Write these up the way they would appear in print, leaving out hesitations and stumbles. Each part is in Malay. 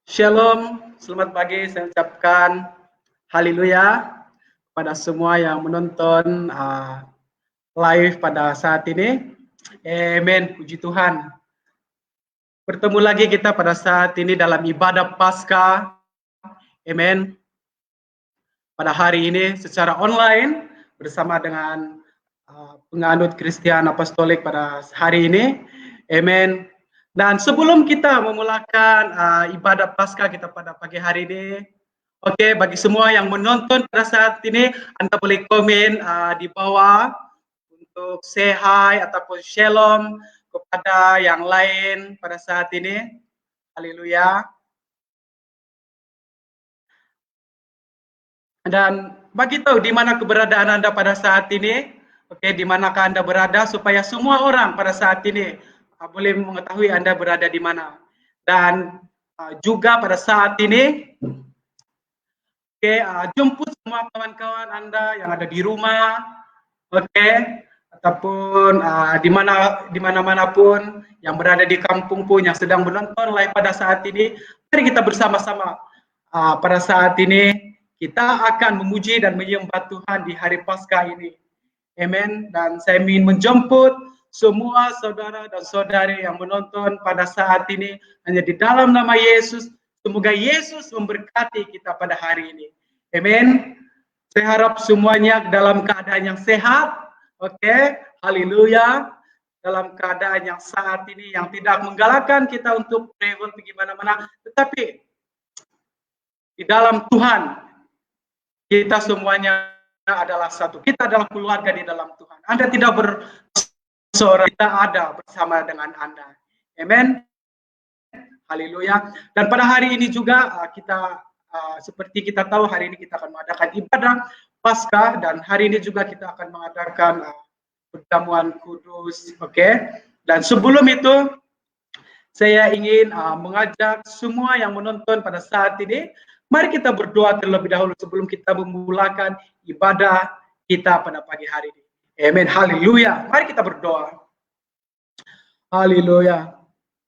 Shalom, selamat pagi. Saya ucapkan haleluya kepada semua yang menonton live pada saat ini. Amin, puji Tuhan. Bertemu lagi kita pada saat ini dalam ibadah Paskah. Amin. Pada hari ini secara online bersama dengan penganut Kristen Apostolik pada hari ini. Amin. Dan sebelum kita memulakan ibadah Paskah kita pada pagi hari ini, oke, bagi semua yang menonton pada saat ini, Anda boleh komen di bawah untuk say hi ataupun shalom kepada yang lain pada saat ini. Haleluya. Dan bagi tahu di mana keberadaan Anda pada saat ini, oke, di manakah Anda berada supaya semua orang pada saat ini boleh mengetahui Anda berada di mana. Dan juga pada saat ini, oke, jemput semua kawan-kawan Anda yang ada di rumah, oke, ataupun di mana-manapun yang berada di kampung pun yang sedang menonton live pada saat ini. Mari kita bersama-sama pada saat ini kita akan memuji dan menyembah Tuhan di hari Paskah ini. Amin. Dan saya ingin menjemput semua saudara dan saudari yang menonton pada saat ini hanya di dalam nama Yesus. Semoga Yesus memberkati kita pada hari ini. Amin. Saya harap semuanya dalam keadaan yang sehat. Oke, haleluya. Dalam keadaan yang saat ini yang tidak menggalakkan kita untuk travel pergi mana-mana, tetapi di dalam Tuhan kita semuanya adalah satu. Kita adalah keluarga di dalam Tuhan. Anda tidak berseorang, kita ada bersama dengan Anda. Amin. Haleluya. Dan pada hari ini juga kita seperti kita tahu hari ini kita akan mengadakan ibadah Paskah dan hari ini juga kita akan mengadakan perjamuan kudus. Oke. Dan sebelum itu saya ingin mengajak semua yang menonton pada saat ini, mari kita berdoa terlebih dahulu sebelum kita memulakan ibadah kita pada pagi hari ini. Amin. Haleluya. Mari kita berdoa. Haleluya.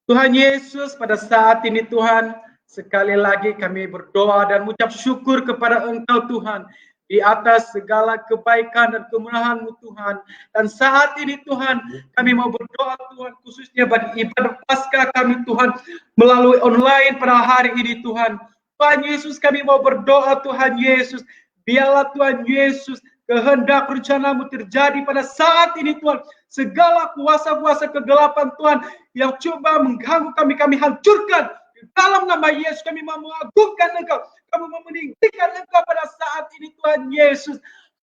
Tuhan Yesus, pada saat ini Tuhan, sekali lagi kami berdoa dan mengucap syukur kepada Engkau Tuhan di atas segala kebaikan dan kemurahan-Mu Tuhan. Dan saat ini Tuhan, kami mau berdoa Tuhan khususnya bagi ibadah Paskah kami Tuhan melalui online pada hari ini Tuhan. Tuhan Yesus, kami mau berdoa Tuhan Yesus, biarlah Tuhan Yesus kehendak rencana-Mu terjadi pada saat ini Tuhan. Segala kuasa-kuasa kegelapan Tuhan yang coba mengganggu kami, kami hancurkan. Di dalam nama Yesus kami mau mengagungkan Engkau. Kami mau meninggikan Engkau pada saat ini Tuhan Yesus.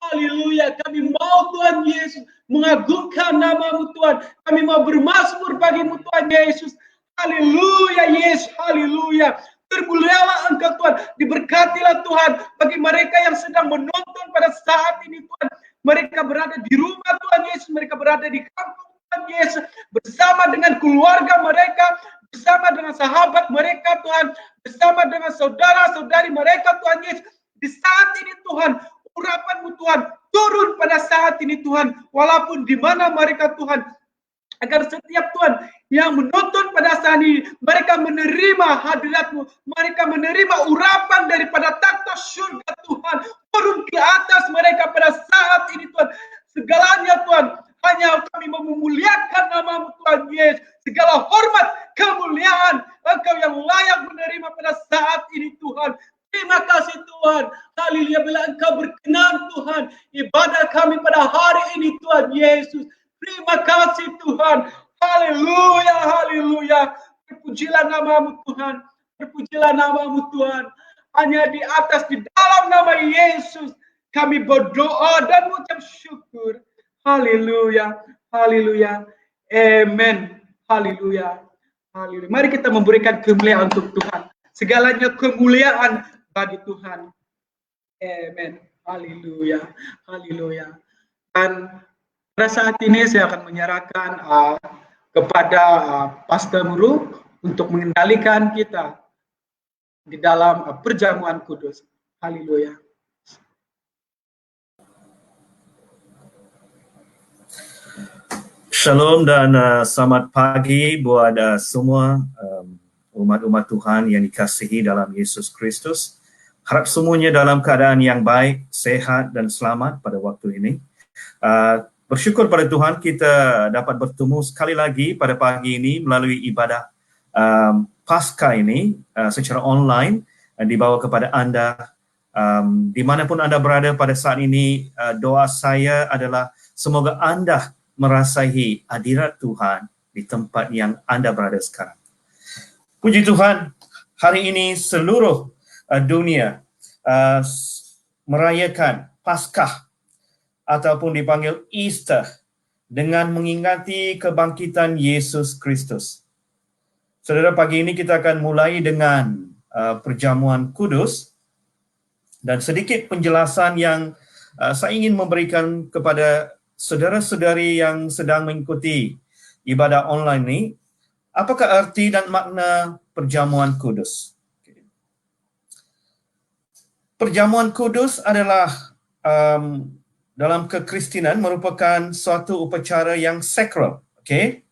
Haleluya. Kami mau Tuhan Yesus mengagungkan nama-Mu Tuhan. Kami mau bermazmur bagi-Mu Tuhan Yesus. Haleluya Yesus. Haleluya. Termulialah Engkau Tuhan, diberkatilah Tuhan bagi mereka yang sedang menonton pada saat ini Tuhan. Mereka berada di rumah Tuhan Yesus, mereka berada di kampung Tuhan Yesus, bersama dengan keluarga mereka, bersama dengan sahabat mereka Tuhan, bersama dengan saudara-saudari mereka Tuhan Yesus. Di saat ini Tuhan, urapan-Mu Tuhan turun pada saat ini Tuhan, walaupun di mana mereka Tuhan, agar setiap Tuhan yang menonton pada saat ini, mereka menerima hadirat-Mu, mereka menerima urapan daripada takhta surga Tuhan, turun ke atas mereka pada saat ini Tuhan. Segalanya Tuhan, hanya kami memuliakan nama-Mu Tuhan Yesus. Segala hormat, kemuliaan, Engkau yang layak menerima pada saat ini Tuhan. Terima kasih Tuhan. Haleluya, bila Engkau berkenan Tuhan, ibadah kami pada hari ini Tuhan Yesus. Terima kasih Tuhan. Haleluya, haleluya. Terpujilah nama-Mu Tuhan. Terpujilah nama-Mu Tuhan. Hanya di atas, di dalam nama Yesus, kami berdoa dan mengucap syukur. Haleluya, haleluya. Amen. Haleluya. Haleluya. Mari kita memberikan kemuliaan untuk Tuhan. Segalanya kemuliaan bagi Tuhan. Amen. Haleluya. Haleluya. Dan pada saat ini saya akan menyerahkan kepada Pastor Muruk untuk mengendalikan kita di dalam perjamuan kudus. Haleluya. Shalom dan selamat pagi buat semua umat-umat Tuhan yang dikasihi dalam Yesus Kristus. Harap semuanya dalam keadaan yang baik, sehat dan selamat pada waktu ini. Bersyukur pada Tuhan kita dapat bertemu sekali lagi pada pagi ini melalui ibadah Paskah ini secara online dibawa kepada anda. Dimanapun anda berada pada saat ini, doa saya adalah semoga anda merasai hadirat Tuhan di tempat yang anda berada sekarang. Puji Tuhan, hari ini seluruh dunia merayakan Paskah ataupun dipanggil Easter dengan mengingati kebangkitan Yesus Kristus. Saudara, pagi ini kita akan mulai dengan perjamuan kudus dan sedikit penjelasan yang saya ingin memberikan kepada saudara-saudari yang sedang mengikuti ibadah online ini. Apakah arti dan makna perjamuan kudus? Perjamuan kudus adalah dalam kekristenan merupakan suatu upacara yang sakral, okay?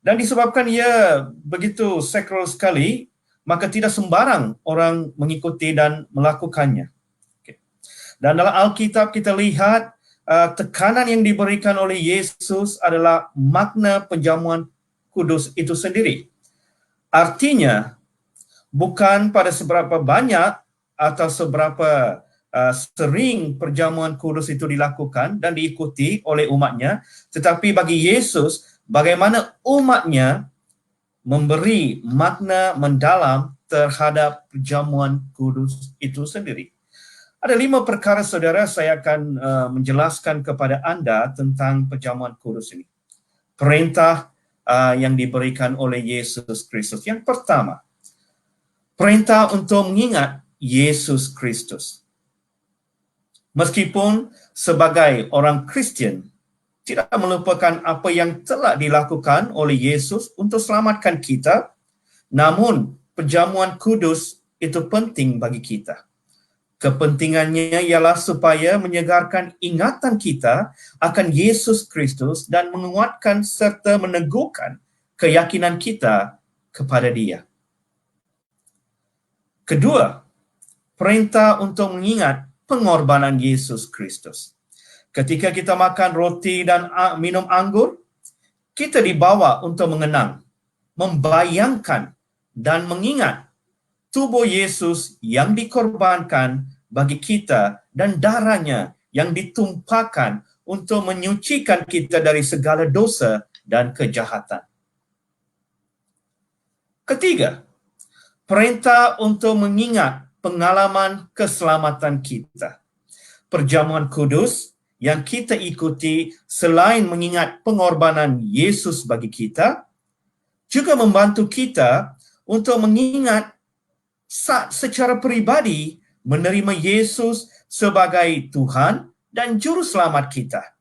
Dan disebabkan ia begitu sakral sekali, maka tidak sembarang orang mengikuti dan melakukannya. Okay. Dan dalam Alkitab kita lihat tekanan yang diberikan oleh Yesus adalah makna perjamuan kudus itu sendiri. Artinya, bukan pada seberapa banyak atau seberapa sering perjamuan kudus itu dilakukan dan diikuti oleh umatnya, tetapi bagi Yesus, bagaimana umatnya memberi makna mendalam terhadap perjamuan kudus itu sendiri. Ada 5 perkara, saudara, saya akan menjelaskan kepada anda tentang perjamuan kudus ini. Perintah yang diberikan oleh Yesus Kristus. Yang pertama, perintah untuk mengingat Yesus Kristus. Meskipun sebagai orang Kristen, tidak melupakan apa yang telah dilakukan oleh Yesus untuk selamatkan kita, namun perjamuan kudus itu penting bagi kita. Kepentingannya ialah supaya menyegarkan ingatan kita akan Yesus Kristus dan menguatkan serta meneguhkan keyakinan kita kepada Dia. Kedua, perintah untuk mengingat pengorbanan Yesus Kristus. Ketika kita makan roti dan minum anggur, kita dibawa untuk mengenang, membayangkan dan mengingat tubuh Yesus yang dikorbankan bagi kita dan darahnya yang ditumpahkan untuk menyucikan kita dari segala dosa dan kejahatan. Ketiga, perintah untuk mengingat pengalaman keselamatan kita. Perjamuan kudus yang kita ikuti selain mengingat pengorbanan Yesus bagi kita, juga membantu kita untuk mengingat secara pribadi menerima Yesus sebagai Tuhan dan Juru Selamat kita.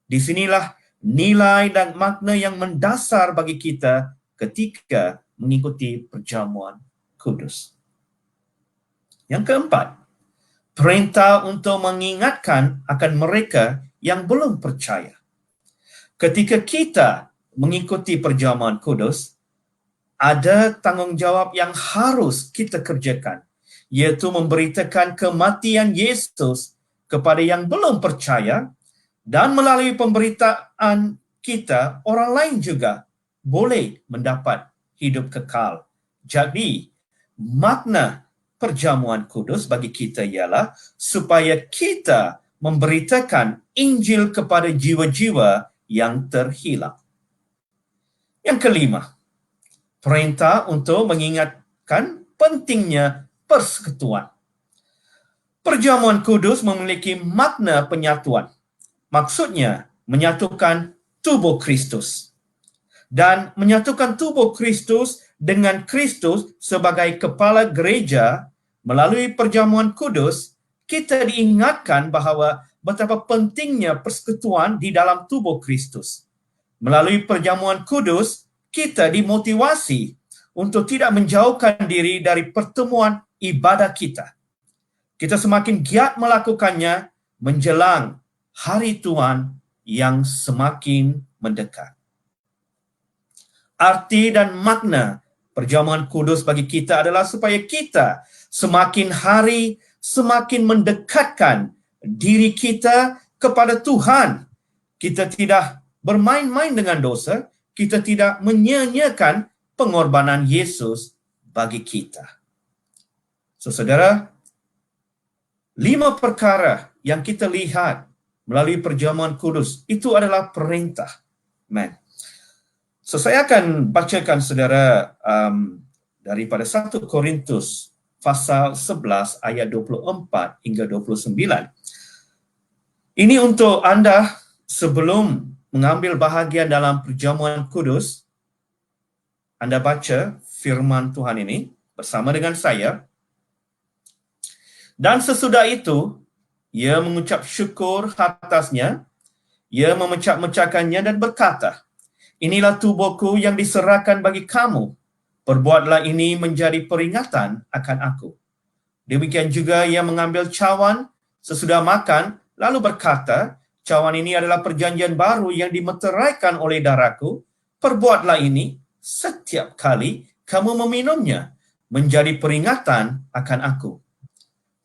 Di sinilah nilai dan makna yang mendasar bagi kita ketika mengikuti perjamuan kudus. Yang keempat, perintah untuk mengingatkan akan mereka yang belum percaya. Ketika kita mengikuti perjamuan kudus, ada tanggungjawab yang harus kita kerjakan, yaitu memberitakan kematian Yesus kepada yang belum percaya, dan melalui pemberitaan kita, orang lain juga boleh mendapat hidup kekal. Jadi, makna perjamuan kudus bagi kita ialah supaya kita memberitakan Injil kepada jiwa-jiwa yang terhilang. Yang kelima, perintah untuk mengingatkan pentingnya persekutuan. Perjamuan kudus memiliki makna penyatuan. Maksudnya, menyatukan tubuh Kristus. dan menyatukan tubuh Kristus dengan Kristus sebagai kepala gereja melalui perjamuan kudus, kita diingatkan bahawa betapa pentingnya persekutuan di dalam tubuh Kristus. Melalui perjamuan kudus, kita dimotivasi untuk tidak menjauhkan diri dari pertemuan ibadah kita. Kita semakin giat melakukannya menjelang hari Tuhan yang semakin mendekat. Arti dan makna perjamuan kudus bagi kita adalah supaya kita semakin hari semakin mendekatkan diri kita kepada Tuhan. Kita tidak bermain-main dengan dosa, kita tidak menyia-nyiakan pengorbanan Yesus bagi kita. So, saudara, 5 perkara yang kita lihat melalui perjamuan kudus itu adalah perintah. Amen. So, saya akan bacakan saudara daripada 1 Korintus pasal 11 ayat 24 hingga 29. Ini untuk anda sebelum mengambil bahagian dalam perjamuan kudus, anda baca firman Tuhan ini bersama dengan saya. Dan sesudah itu, ia mengucap syukur atasnya, ia memecah-mecahkannya dan berkata, inilah tubuhku yang diserahkan bagi kamu, perbuatlah ini menjadi peringatan akan aku. Demikian juga ia mengambil cawan sesudah makan, lalu berkata, cawan ini adalah perjanjian baru yang dimeteraikan oleh darahku, perbuatlah ini setiap kali kamu meminumnya, menjadi peringatan akan aku.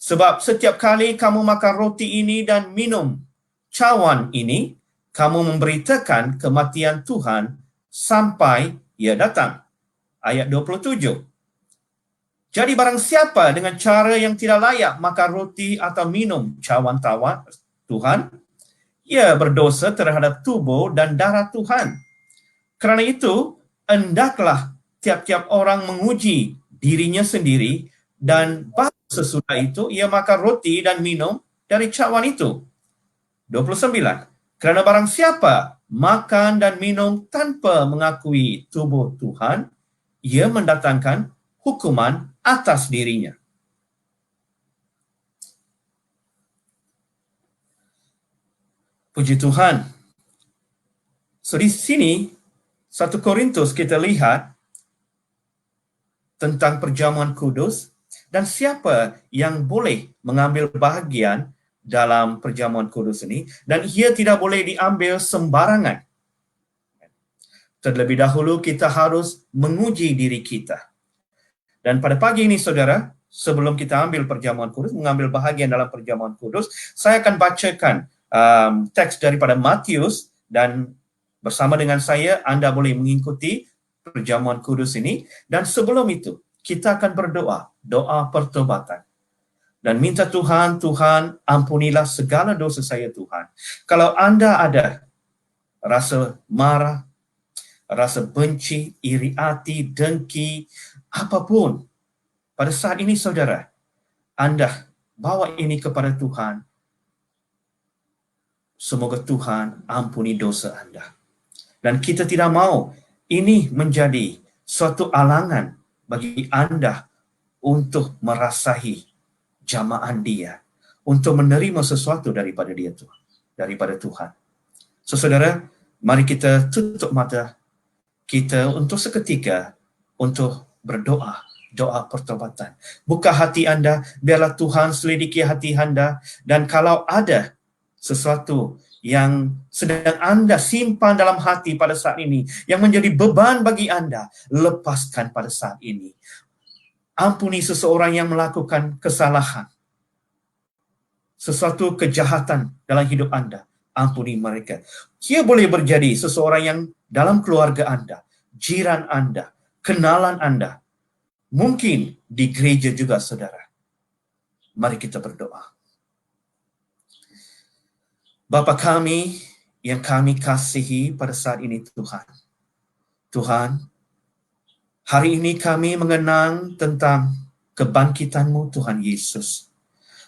Sebab setiap kali kamu makan roti ini dan minum cawan ini, kamu memberitakan kematian Tuhan sampai ia datang. Ayat 27. Jadi barang siapa dengan cara yang tidak layak makan roti atau minum cawan tawan Tuhan, ia berdosa terhadap tubuh dan darah Tuhan. Kerana itu, hendaklah tiap-tiap orang menguji dirinya sendiri, dan baru sesudah itu ia makan roti dan minum dari cawan itu. 29. Kerana barang siapa makan dan minum tanpa mengakui tubuh Tuhan, ia mendatangkan hukuman atas dirinya. Puji Tuhan. So di sini 1 Korintus kita lihat tentang perjamuan kudus dan siapa yang boleh mengambil bahagian dalam perjamuan kudus ini, dan ia tidak boleh diambil sembarangan. Terlebih dahulu kita harus menguji diri kita. Dan pada pagi ini saudara, sebelum kita ambil perjamuan kudus, mengambil bahagian dalam perjamuan kudus, saya akan bacakan teks daripada Matius, dan bersama dengan saya anda boleh mengikuti perjamuan kudus ini. Dan sebelum itu kita akan berdoa, doa pertobatan, dan minta Tuhan, Tuhan ampunilah segala dosa saya Tuhan. Kalau anda ada rasa marah, rasa benci, iri hati, dengki, apapun, pada saat ini saudara, anda bawa ini kepada Tuhan. Semoga Tuhan ampuni dosa anda. Dan kita tidak mau ini menjadi suatu alangan bagi anda untuk merasahi jamaan dia, untuk menerima sesuatu daripada dia Tuhan, daripada Tuhan. So, saudara, mari kita tutup mata kita untuk seketika untuk berdoa, doa pertobatan. Buka hati anda, biarlah Tuhan selidiki hati anda, dan kalau ada sesuatu yang sedang anda simpan dalam hati pada saat ini, yang menjadi beban bagi anda, lepaskan pada saat ini. Ampuni seseorang yang melakukan kesalahan, sesuatu kejahatan dalam hidup anda. Ampuni mereka. Ia boleh berjadi seseorang yang dalam keluarga anda, jiran anda, kenalan anda. Mungkin di gereja juga, saudara. Mari kita berdoa. Bapa kami yang kami kasihi pada saat ini Tuhan. Tuhan, hari ini kami mengenang tentang kebangkitan-Mu Tuhan Yesus.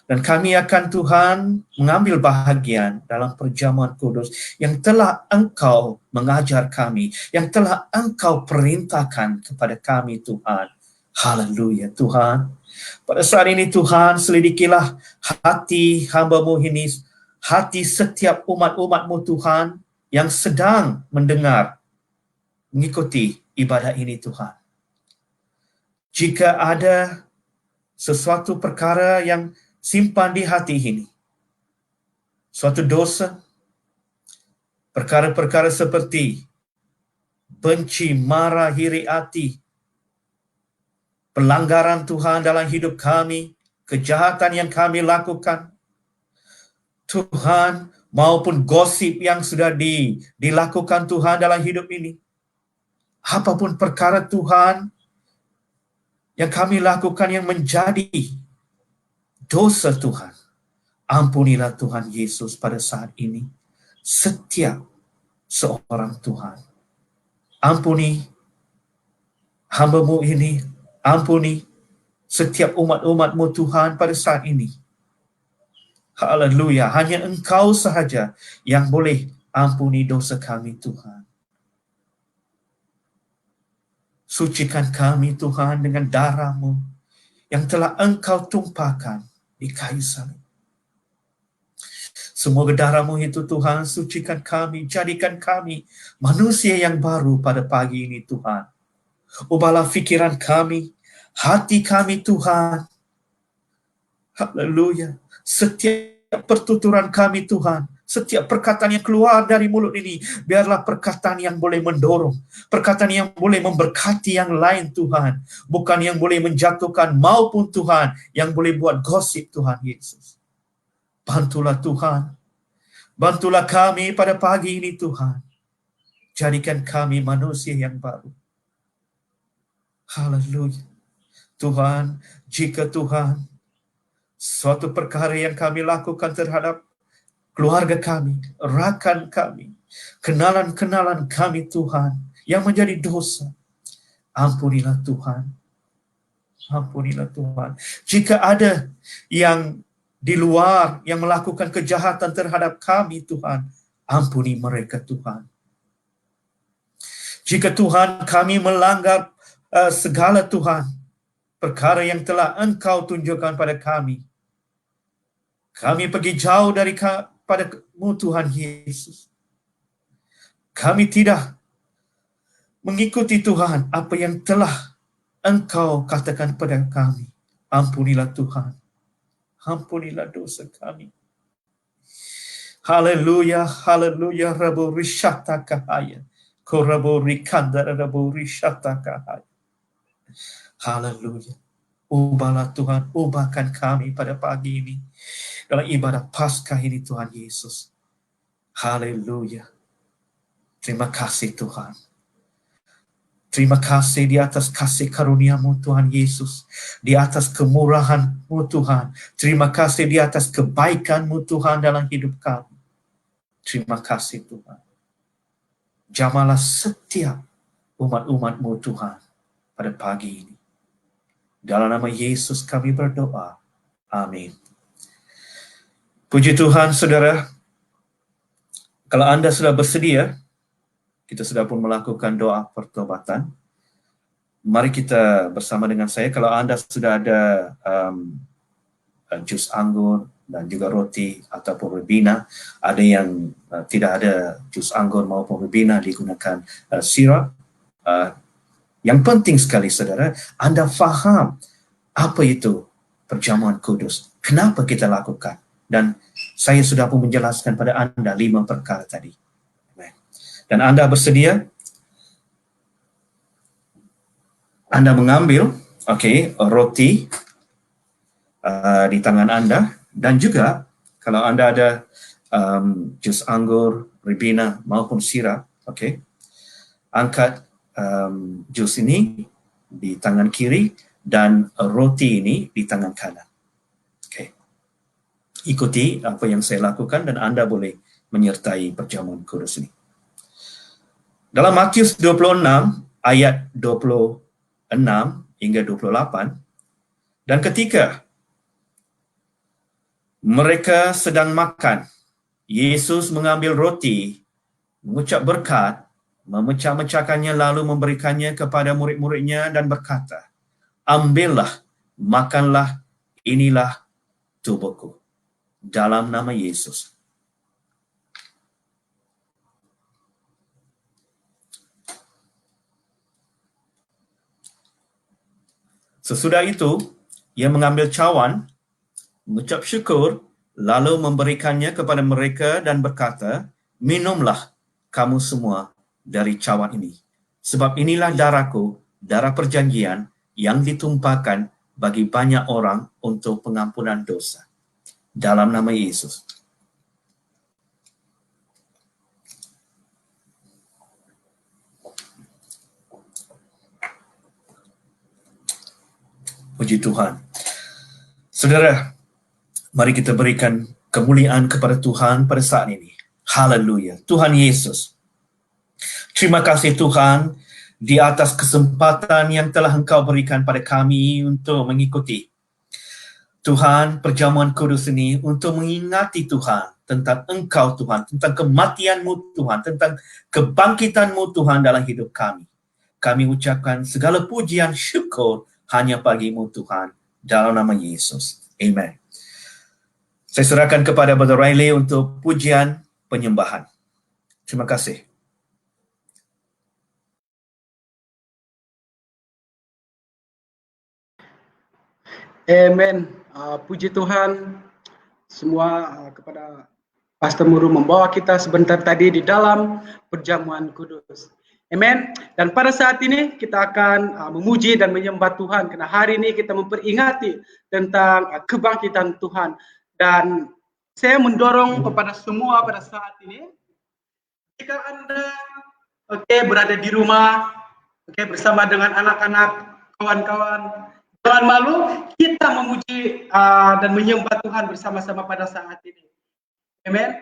Dan kami akan Tuhan mengambil bahagian dalam perjamuan kudus yang telah Engkau mengajar kami, yang telah Engkau perintahkan kepada kami Tuhan. Haleluya Tuhan. Pada saat ini Tuhan, selidikilah hati hamba-Mu ini, hati setiap umat-umat-Mu Tuhan yang sedang mendengar, mengikuti ibadah ini Tuhan. Jika ada sesuatu perkara yang simpan di hati ini, suatu dosa, perkara-perkara seperti benci, marah, iri hati, pelanggaran Tuhan dalam hidup kami, kejahatan yang kami lakukan, Tuhan, maupun gosip yang sudah dilakukan Tuhan dalam hidup ini, apapun perkara Tuhan yang kami lakukan yang menjadi dosa Tuhan, ampunilah Tuhan Yesus pada saat ini setiap seorang Tuhan. Ampuni hamba-Mu ini, ampuni setiap umat-umat-Mu Tuhan pada saat ini. Haleluya, hanya Engkau sahaja yang boleh ampuni dosa kami Tuhan. Sucikan kami Tuhan dengan darah-Mu yang telah Engkau tumpahkan di kayu salib. Semoga darah-Mu itu Tuhan sucikan kami, jadikan kami manusia yang baru pada pagi ini Tuhan. Ubahlah fikiran kami, hati kami Tuhan. Haleluya. Setiap pertuturan kami Tuhan, setiap perkataan yang keluar dari mulut ini, biarlah perkataan yang boleh mendorong, perkataan yang boleh memberkati yang lain Tuhan, bukan yang boleh menjatuhkan maupun Tuhan yang boleh buat gosip Tuhan Yesus. Bantulah Tuhan, bantulah kami pada pagi ini Tuhan, jadikan kami manusia yang baru. Haleluya. Tuhan, jika Tuhan, suatu perkara yang kami lakukan terhadap keluarga kami, rakan kami, kenalan-kenalan kami Tuhan, yang menjadi dosa, ampunilah Tuhan. Ampunilah Tuhan. Jika ada yang di luar yang melakukan kejahatan terhadap kami Tuhan, ampuni mereka Tuhan. Jika Tuhan kami melanggar segala Tuhan, perkara yang telah Engkau tunjukkan pada kami, kami pergi jauh dari pada-Mu Tuhan Yesus. Kami tidak mengikuti Tuhan apa yang telah Engkau katakan pada kami. Ampunilah Tuhan. Ampunilah dosa kami. Haleluya, haleluya, Rabu Rishata Kahaya. Korabu Rikanda Rabu Rishata Kahaya. Haleluya. Ubahlah Tuhan, ubahkan kami pada pagi ini dalam ibadah Paskah ini Tuhan Yesus. Haleluya. Terima kasih Tuhan. Terima kasih di atas kasih karunia-Mu Tuhan Yesus. Di atas kemurahan-Mu Tuhan. Terima kasih di atas kebaikan-Mu Tuhan dalam hidup kami. Terima kasih Tuhan. Jamalah setiap umat-umat-Mu Tuhan pada pagi ini. Dalam nama Yesus kami berdoa. Amin. Puji Tuhan saudara. Kalau Anda sudah bersedia, kita sudah pun melakukan doa pertobatan. Mari kita bersama dengan saya. Kalau Anda sudah ada jus anggur dan juga roti ataupun ribena, ada yang tidak ada jus anggur maupun ribena, digunakan sirap. Yang penting sekali saudara, Anda faham apa itu perjamuan kudus, kenapa kita lakukan. Dan saya sudah pun menjelaskan pada Anda 5 perkara tadi. Dan Anda bersedia? Anda mengambil roti di tangan Anda, dan juga kalau Anda ada jus anggur, ribena maupun sirap, angkat jus ini di tangan kiri dan roti ini di tangan kanan. Ikuti apa yang saya lakukan dan Anda boleh menyertai perjamuan kudus ini. Dalam Matius 26 ayat 26 hingga 28, dan ketika Mereka sedang makan. Yesus mengambil roti, mengucap berkat, memecah-mecahkannya lalu memberikannya kepada murid-muridnya dan berkata, "Ambillah, makanlah, inilah tubuhku." Dalam nama Yesus. Sesudah itu, ia mengambil cawan, mengucap syukur, lalu memberikannya kepada mereka dan berkata, "Minumlah kamu semua dari cawan ini. Sebab inilah darahku, darah perjanjian yang ditumpahkan bagi banyak orang untuk pengampunan dosa." Dalam nama Yesus. Puji Tuhan. Saudara, mari kita berikan kemuliaan kepada Tuhan pada saat ini. Haleluya. Tuhan Yesus, terima kasih Tuhan di atas kesempatan yang telah Engkau berikan pada kami untuk mengikuti Tuhan perjamuan kudus ini, untuk mengingati Tuhan tentang Engkau Tuhan, tentang kematian-Mu Tuhan, tentang kebangkitan-Mu Tuhan dalam hidup kami. Kami ucapkan segala pujian syukur hanya bagi-Mu Tuhan, dalam nama Yesus. Amen. Saya serahkan kepada Brother Riley untuk pujian penyembahan. Terima kasih. Amen. Puji Tuhan semua kepada Pastor Muru membawa kita sebentar tadi di dalam perjamuan kudus. Amen. Dan pada saat ini kita akan memuji dan menyembah Tuhan, karena hari ini kita memperingati tentang kebangkitan Tuhan. Dan saya mendorong kepada semua pada saat ini, jika Anda berada di rumah, bersama dengan anak-anak, kawan-kawan, jangan malu, kita memuji dan menyembah Tuhan bersama-sama pada saat ini. Amen.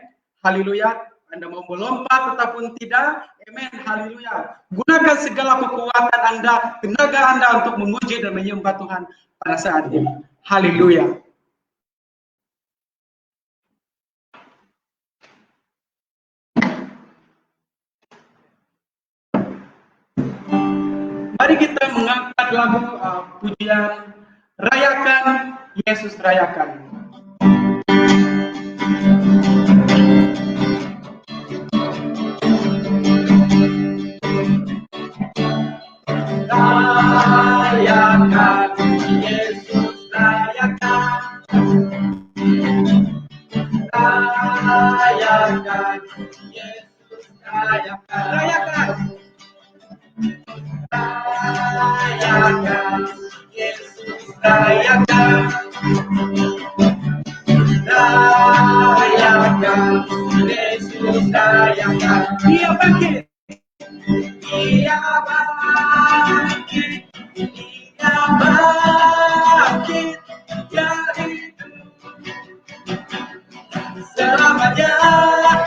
Haleluya. Anda mau melompat ataupun tidak, amen, haleluya. Gunakan segala kekuatan Anda, tenaga Anda untuk memuji dan menyembah Tuhan pada saat ini. Haleluya. Mari kita mengangkat lagu pujian Rayakan Yesus Rayakan. Rayakan Yesus rayakan, rayakan Yesus rayakan, rayakan, rayakan Yesus rayakan, rayakan Yesus rayakan. Dia bangkit, dia bangkit, dia bangkit, dia hidup selamanya,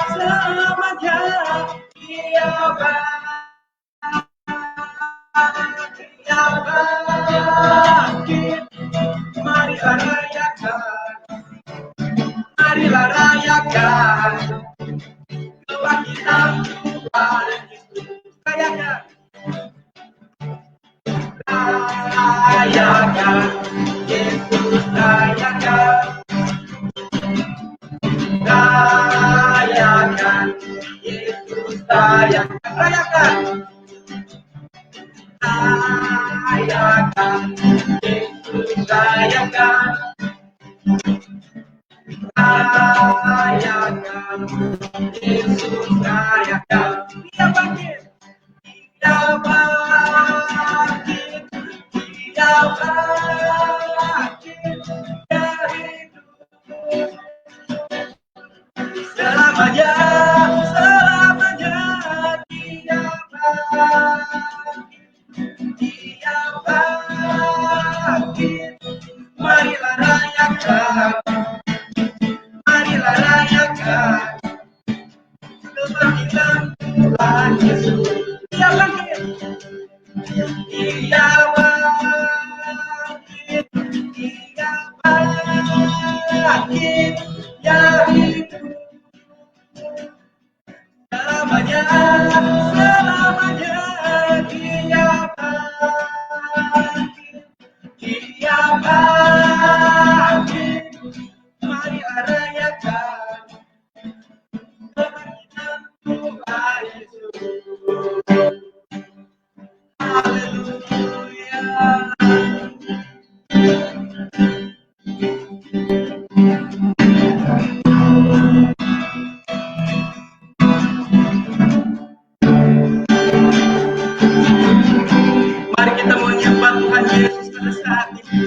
selamanya. Dia bangkit, dia bangkit. Marilah rayakan, marilah rayakan kebangkitan Tuhan Yesus. Rayakan, rayakan Yesus rayakan, rayakan Yesus rayakan, rayakan, rayakan Yesus rayakan, rayakan Yesus rayakan. Dia bangkit, dia bangkit, dia bangkit, dia hidup selamanya, selamanya. Dia bangkit, dia bangkit. Marilah rayakan, marilah rayakan kebangkitan Tuhan Yesus. Dia bangkit, dia bangkit, dia bangkit, selamanya Dia bangkit. Mari rayakan kebangkitan Tuhan Yesus. Haleluya. Mari kita menyembah Tuhan Yesus pada saat ini.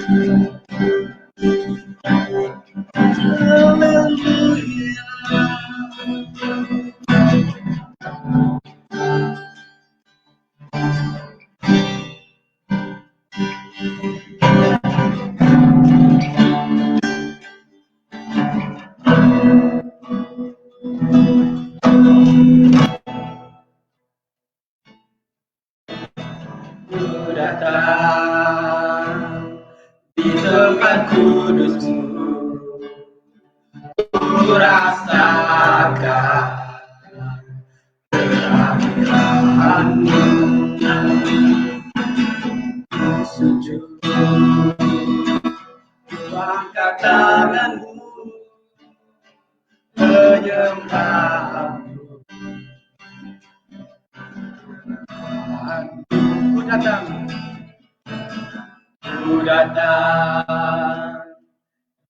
Ku datang di tempat kudus-Mu, ku rasakan kehadiran-Mu, ku sujud, ku angkat tangan-Mu, menyembah-Mu. Ku datang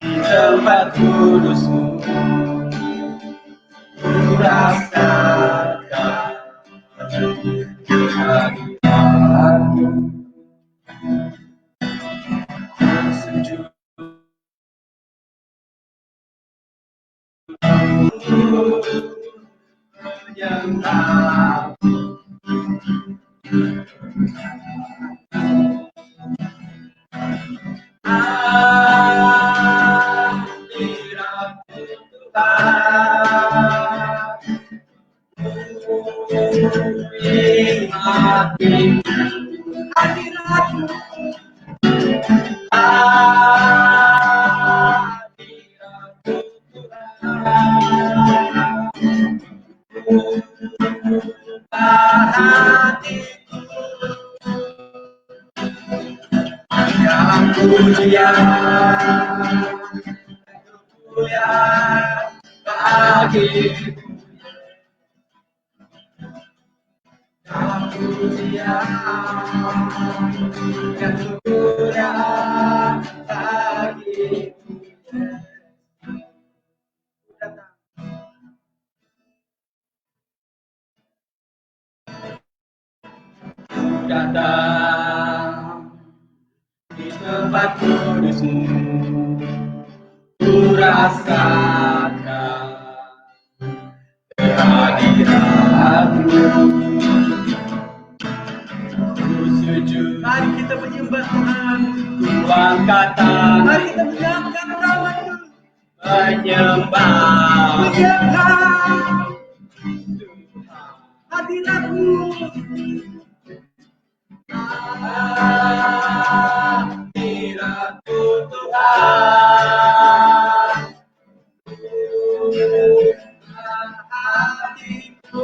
di tempat kudus-Mu, ku rasakan kehadiran-Mu, ku sujud, menyembah. Datang di tempat kudus-Mu, ku rasakan kehadiran-Mu, ku sujud. Mari kita menyembah Tuhan, ku angkat tangan. Mari kita menyembahkan nama-Mu, menyembah hadirat-Mu. Hadirat-Mu Tuhan, hatiku,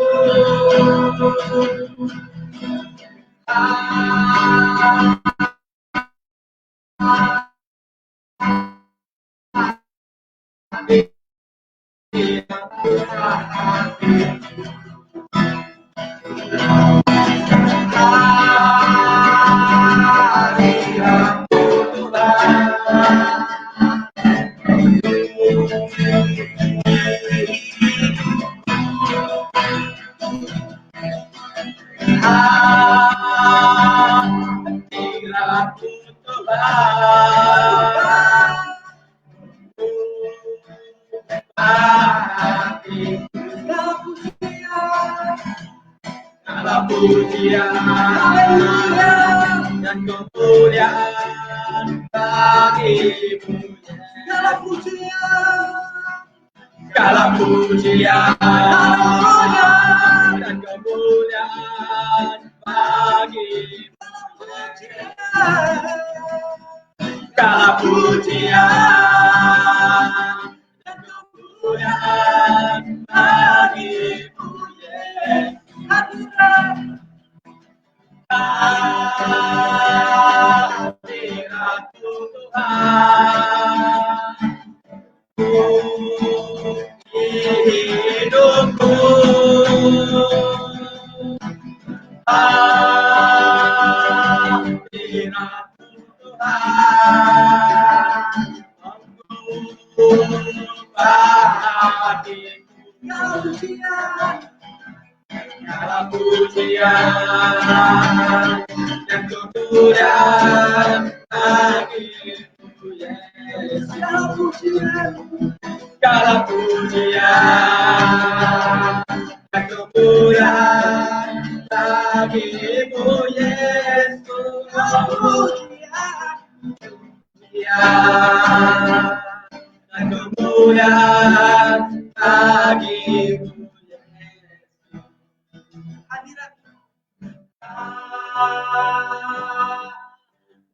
pujian dan kemuliaan bagi-Mu. Segala pujian dan kemuliaan bagi-Mu. Segala pujian dan kemuliaan bagi-Mu, Yesus. segala pujian dan kemuliaan bagimu Yesus. Segala pujian dan kemuliaan bagimu Yesus. Dan kemuliaan bagimu Yesus.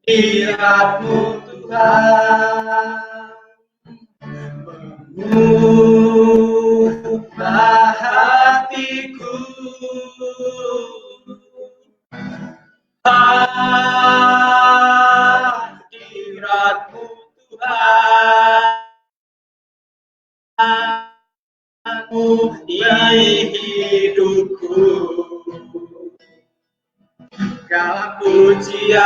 Hadiratmu Tuhan mengubah hatiku. Hadiratmu Tuhan di hidupku. Segala pujian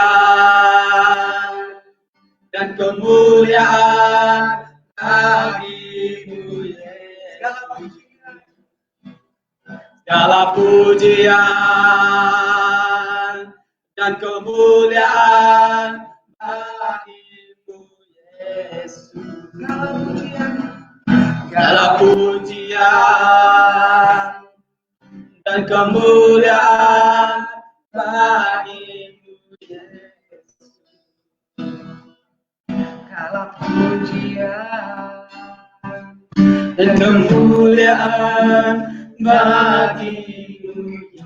dan kemuliaan bagimu Yesus. Segala pujian dan kemuliaan bagimu Yesus. Segala pujian dan kemuliaan bagimu Yesus. Segala pujian dan kemuliaan bagimu Yesus.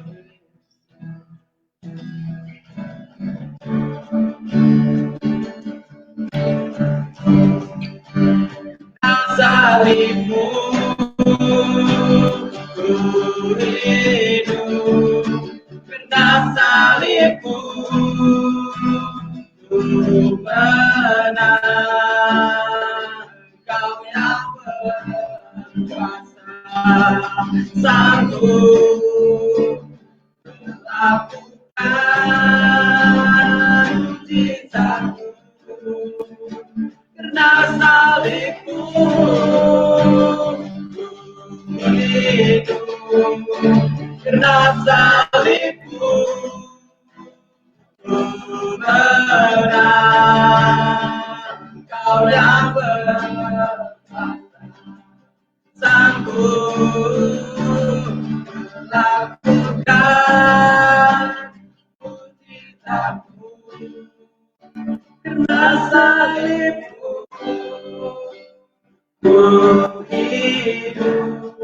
Salibmu ku hidup, karena salibmu ku menang. Kau yang berkuasa sanggup melakukan mujizatmu. Karena salibmu ku hidup, karena salibmu ku menang. Kau yang berkuasa sanggup melakukan mujizatmu. Karena salibmu ku hidup,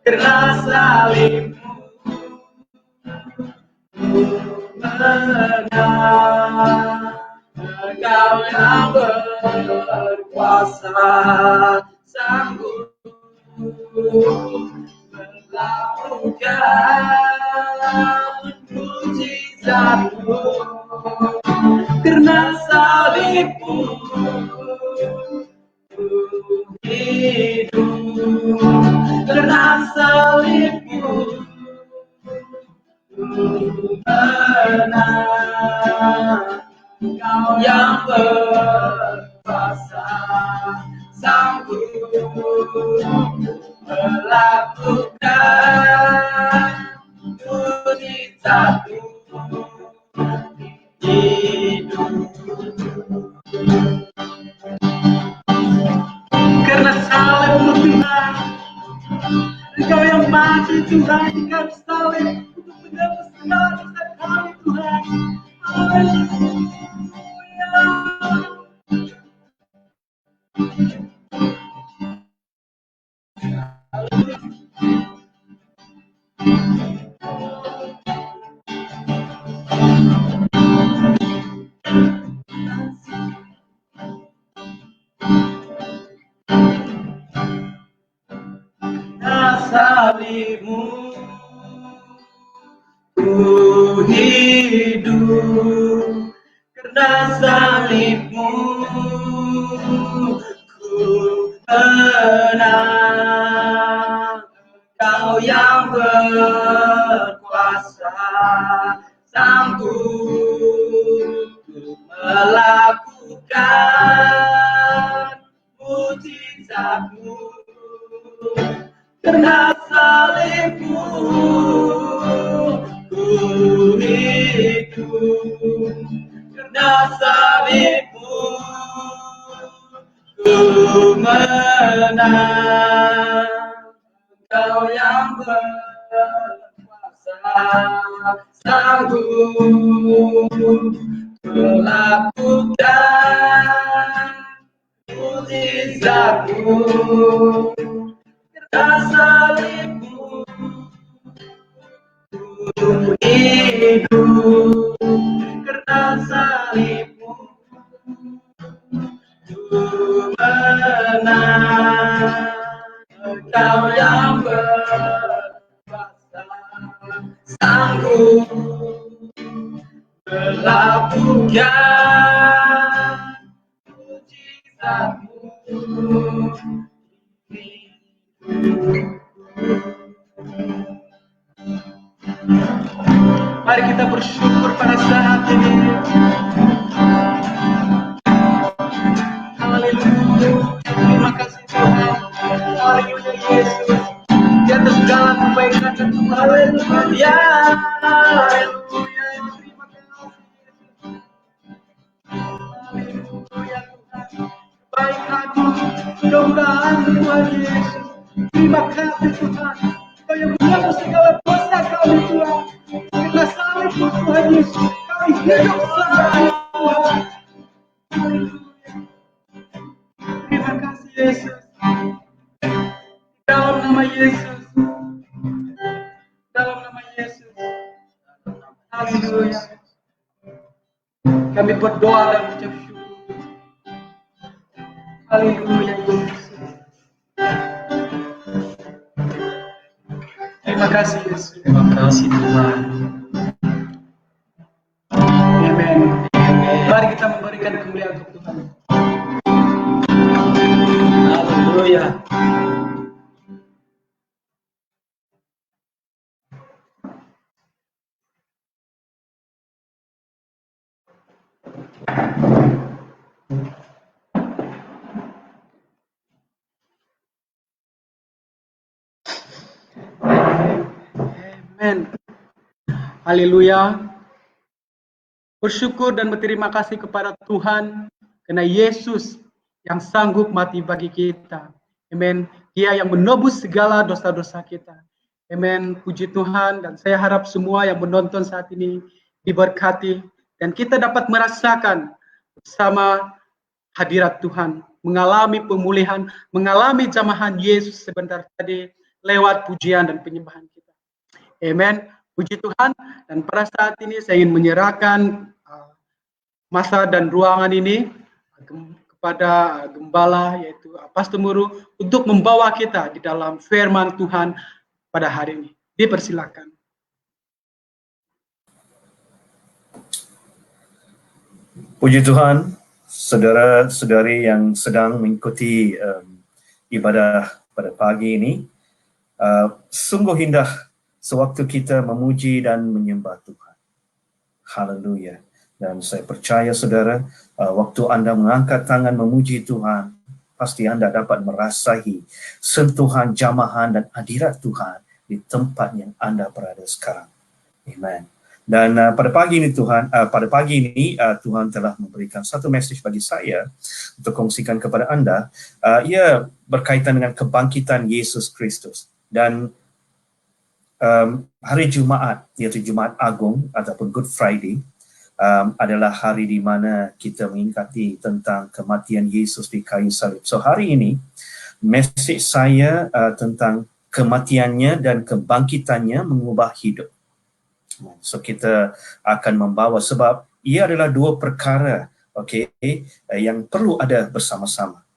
karena salibmu ku menang. Engkau yang berkuasa sanggup melakukan mujizatmu. Karena salibmu ku hidup, karena salibmu ku menang. Kau yang berkuasa sanggup melakukan mujizatmu hidup. Karena salibmu Tuhan, Engkau yang mati Tuhan di kayu salib untuk menebus segala dosa kami Tuhan. Haleluya. Salibmu ku hidup, karena salibmu ku menang. Kau yang berkuasa sanggup melakukan mujizatmu. Karena salibmu ku hidup, karena salibmu ku menang. Engkau yang berkuasa sanggup melakukan mujizatmu. Karena salibmu ku hidup, karena salibmu ku menang. Engkau yang berkuasa sanggup melakukan mujizatmu. Mari kita bersyukur pada saat ini. Haleluya. Terima kasih Tuhan. Haleluya Yesus. Di atas segala kebaikan dan kemurahan. Haleluya. Haleluya. Terima kasih. Haleluya Tuhan. Baik hati, kemurahan Tuhan Yesus. Terima kasih Tuhan. Kau yang menghapus segala dosa kami Tuhan. Karena salibmu Tuhan Yesus, kami hidup selalu Tuhan. Haleluya. Terima kasih Yesus. Dalam nama Yesus. Dalam nama Yesus. Haleluya. Kami berdoa dan mengucap syukur. Haleluya Yesus. Terima kasih Yesus. Terima kasih Tuhan. Amen. Mari kita memberikan kemuliaan untuk Tuhan. Haleluya. Amen. Haleluya. Bersyukur dan berterima kasih kepada Tuhan karena Yesus yang sanggup mati bagi kita. Amen. Dia yang menebus segala dosa-dosa kita. Amen. Puji Tuhan, dan saya harap semua yang menonton saat ini diberkati dan kita dapat merasakan bersama hadirat Tuhan, mengalami pemulihan, mengalami jamahan Yesus sebentar tadi lewat pujian dan penyembahan kita. Amen. Puji Tuhan, dan pada saat ini saya ingin menyerahkan masa dan ruangan ini kepada gembala yaitu Pastor Muru untuk membawa kita di dalam firman Tuhan pada hari ini. Dipersilakan. Puji Tuhan, saudara-saudari yang sedang mengikuti ibadah pada pagi ini, sungguh indah sewaktu kita memuji dan menyembah Tuhan. Haleluya. Dan saya percaya saudara, waktu Anda mengangkat tangan memuji Tuhan, pasti Anda dapat merasahi sentuhan, jamahan, dan hadirat Tuhan di tempat yang Anda berada sekarang. Amen. Dan pada pagi ini Tuhan telah memberikan satu message bagi saya untuk kongsikan kepada Anda. Ia berkaitan dengan kebangkitan Yesus Kristus. Dan hari Jumaat, yaitu Jumaat Agung ataupun Good Friday, adalah hari di mana kita mengingati tentang kematian Yesus di kayu salib. So hari ini, message saya tentang kematiannya dan kebangkitannya mengubah hidup. So kita akan membawa, sebab ia adalah dua perkara, yang perlu ada bersama-sama.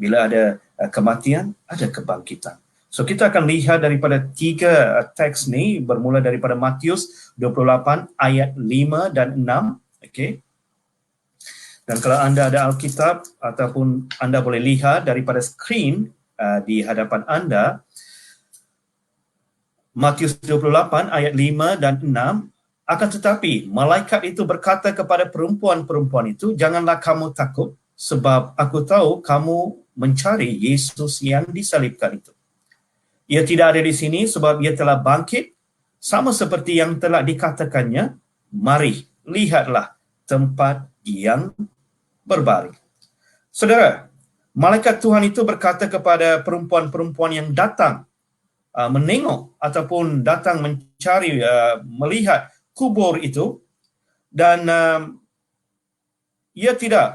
Bila ada kematian, ada kebangkitan. So kita akan lihat daripada tiga teks ni, bermula daripada Matius 28 ayat 5 dan 6. Dan kalau anda ada Alkitab ataupun anda boleh lihat daripada skrin di hadapan anda, Matius 28 ayat 5 dan 6, akan tetapi malaikat itu berkata kepada perempuan-perempuan itu, janganlah kamu takut, sebab aku tahu kamu mencari Yesus yang disalibkan itu. Ia tidak ada di sini sebab ia telah bangkit, sama seperti yang telah dikatakannya, mari, lihatlah tempat yang berbaring. Saudara, malaikat Tuhan itu berkata kepada perempuan-perempuan yang datang menengok ataupun datang mencari, melihat kubur itu, dan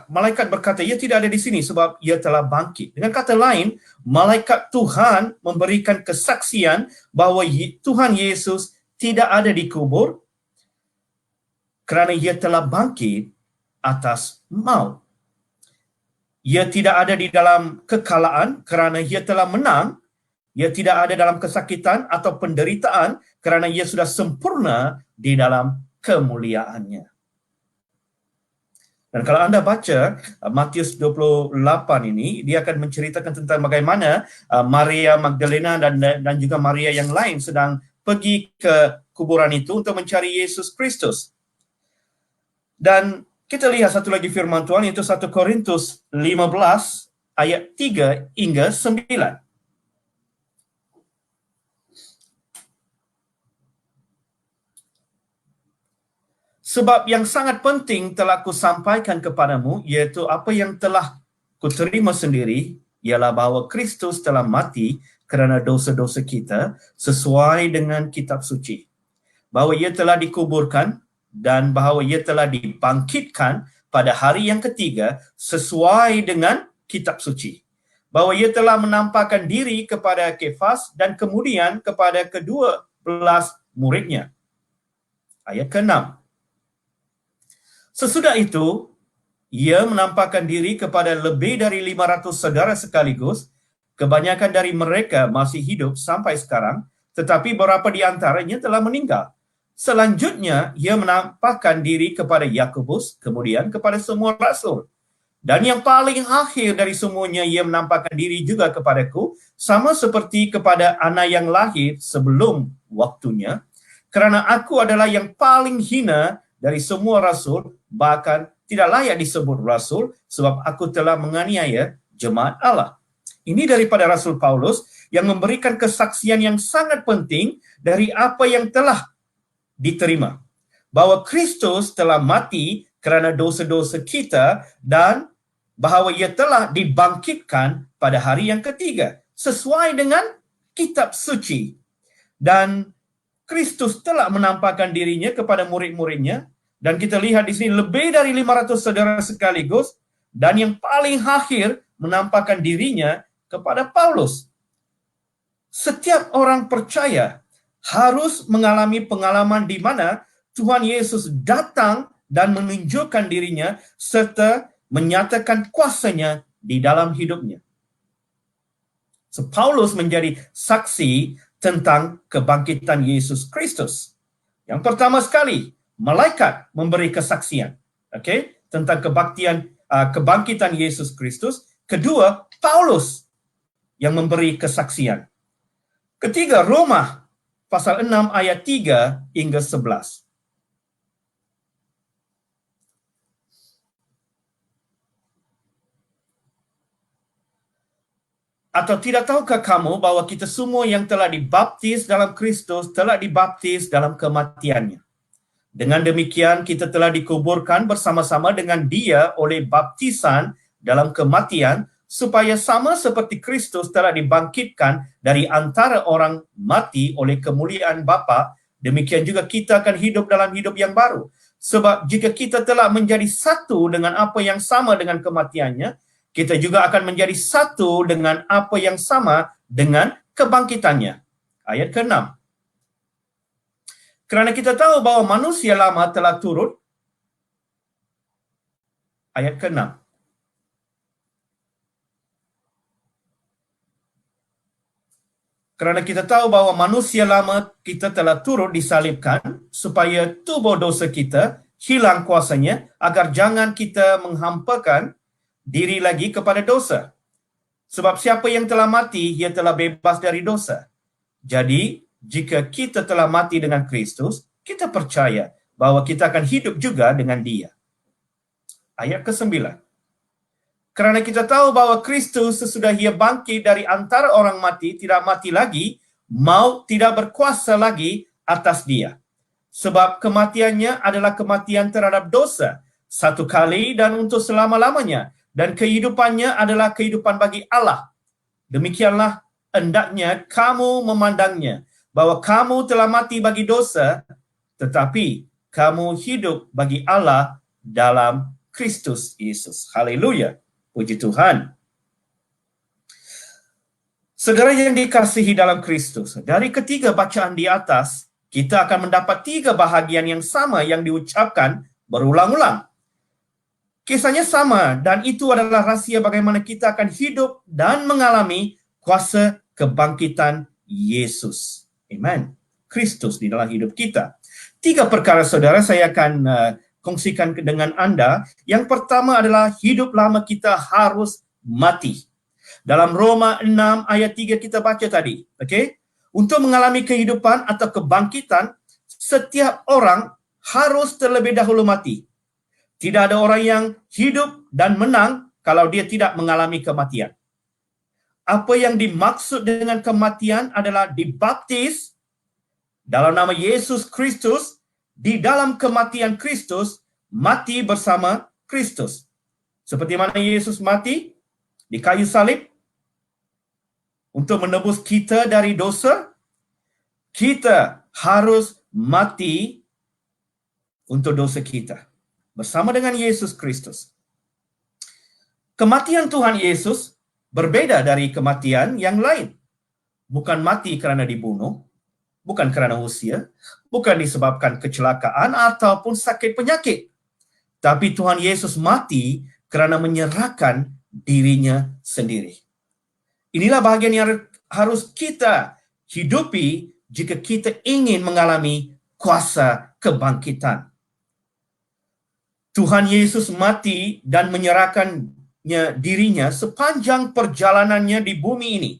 malaikat berkata, ia tidak ada di sini sebab ia telah bangkit. Dengan kata lain, malaikat Tuhan memberikan kesaksian bahawa Tuhan Yesus tidak ada di kubur kerana ia telah bangkit atas maut. Ia tidak ada di dalam kekalaan kerana ia telah menang. Ia tidak ada dalam kesakitan atau penderitaan kerana ia sudah sempurna di dalam kemuliaannya. Dan kalau anda baca Matius 28 ini, dia akan menceritakan tentang bagaimana Maria Magdalena dan juga Maria yang lain sedang pergi ke kuburan itu untuk mencari Yesus Kristus. Dan kita lihat satu lagi firman Tuhan, yaitu 1 Korintus 15 ayat 3 hingga 9. Sebab yang sangat penting telah kusampaikan kepadamu, iaitu apa yang telah kuterima sendiri, ialah bahawa Kristus telah mati kerana dosa-dosa kita sesuai dengan kitab suci. Bahawa ia telah dikuburkan dan bahawa ia telah dibangkitkan pada hari yang ketiga sesuai dengan kitab suci. Bahawa ia telah menampakkan diri kepada Kefas dan kemudian kepada ke-12 muridnya. Ayat ke-6. Sesudah itu, ia menampakkan diri kepada lebih dari 500 saudara sekaligus. Kebanyakan dari mereka masih hidup sampai sekarang, tetapi beberapa di antaranya telah meninggal. Selanjutnya, ia menampakkan diri kepada Yakobus, kemudian kepada semua rasul. Dan yang paling akhir dari semuanya, ia menampakkan diri juga kepadaku, sama seperti kepada anak yang lahir sebelum waktunya, kerana aku adalah yang paling hina dari semua rasul, bahkan tidak layak disebut rasul, sebab aku telah menganiaya jemaat Allah. Ini daripada Rasul Paulus yang memberikan kesaksian yang sangat penting dari apa yang telah diterima. Bahawa Kristus telah mati kerana dosa-dosa kita dan bahawa ia telah dibangkitkan pada hari yang ketiga sesuai dengan kitab suci. Dan Kristus telah menampakkan dirinya kepada murid-muridnya, dan kita lihat di sini lebih dari 500 saudara sekaligus, dan yang paling akhir menampakkan dirinya kepada Paulus. Setiap orang percaya harus mengalami pengalaman di mana Tuhan Yesus datang dan menunjukkan dirinya serta menyatakan kuasanya di dalam hidupnya. So, Paulus menjadi saksi tentang kebangkitan Yesus Kristus. Yang pertama sekali, malaikat memberi kesaksian, tentang kebangkitan Yesus Kristus. Kedua, Paulus yang memberi kesaksian. Ketiga, Roma pasal 6 ayat 3 hingga 11. Atau tidak tahukah kamu bahwa kita semua yang telah dibaptis dalam Kristus telah dibaptis dalam kematiannya? Dengan demikian kita telah dikuburkan bersama-sama dengan Dia oleh baptisan dalam kematian, supaya sama seperti Kristus telah dibangkitkan dari antara orang mati oleh kemuliaan Bapa, demikian juga kita akan hidup dalam hidup yang baru. Sebab jika kita telah menjadi satu dengan apa yang sama dengan kematiannya, kita juga akan menjadi satu dengan apa yang sama dengan kebangkitannya. Ayat ke-6. Kerana kita tahu bahawa manusia lama telah turut. Ayat ke-6. Kerana kita tahu bahawa manusia lama kita telah turut disalibkan, supaya tubuh dosa kita hilang kuasanya, agar jangan kita menghampakan diri lagi kepada dosa. Sebab siapa yang telah mati, ia telah bebas dari dosa. Jadi, jika kita telah mati dengan Kristus, kita percaya bahawa kita akan hidup juga dengan Dia. Ayat ke-9. Kerana kita tahu bahawa Kristus sesudah Ia bangkit dari antara orang mati, tidak mati lagi, maut tidak berkuasa lagi atas dia. Sebab kematiannya adalah kematian terhadap dosa, satu kali dan untuk selama-lamanya. Dan kehidupannya adalah kehidupan bagi Allah. Demikianlah hendaknya kamu memandangnya, bahwa kamu telah mati bagi dosa, tetapi kamu hidup bagi Allah dalam Kristus Yesus. Haleluya. Puji Tuhan. Saudara yang dikasihi dalam Kristus, dari ketiga bacaan di atas, kita akan mendapat tiga bahagian yang sama yang diucapkan berulang-ulang. Kisahnya sama, dan itu adalah rahsia bagaimana kita akan hidup dan mengalami kuasa kebangkitan Yesus. Amen. Kristus di dalam hidup kita. Tiga perkara, saudara, saya akan kongsikan dengan Anda. Yang pertama adalah hidup lama kita harus mati. Dalam Roma 6 ayat 3 kita baca tadi. Okay? Untuk mengalami kehidupan atau kebangkitan, setiap orang harus terlebih dahulu mati. Tidak ada orang yang hidup dan menang kalau dia tidak mengalami kematian. Apa yang dimaksud dengan kematian adalah dibaptis dalam nama Yesus Kristus, di dalam kematian Kristus, mati bersama Kristus. Seperti mana Yesus mati di kayu salib untuk menebus kita dari dosa, kita harus mati untuk dosa kita bersama dengan Yesus Kristus. Kematian Tuhan Yesus berbeda dari kematian yang lain. Bukan mati kerana dibunuh, bukan kerana usia, bukan disebabkan kecelakaan ataupun sakit penyakit. Tapi Tuhan Yesus mati kerana menyerahkan dirinya sendiri. Inilah bahagian yang harus kita hidupi jika kita ingin mengalami kuasa kebangkitan. Tuhan Yesus mati dan menyerahkannya dirinya sepanjang perjalanannya di bumi ini.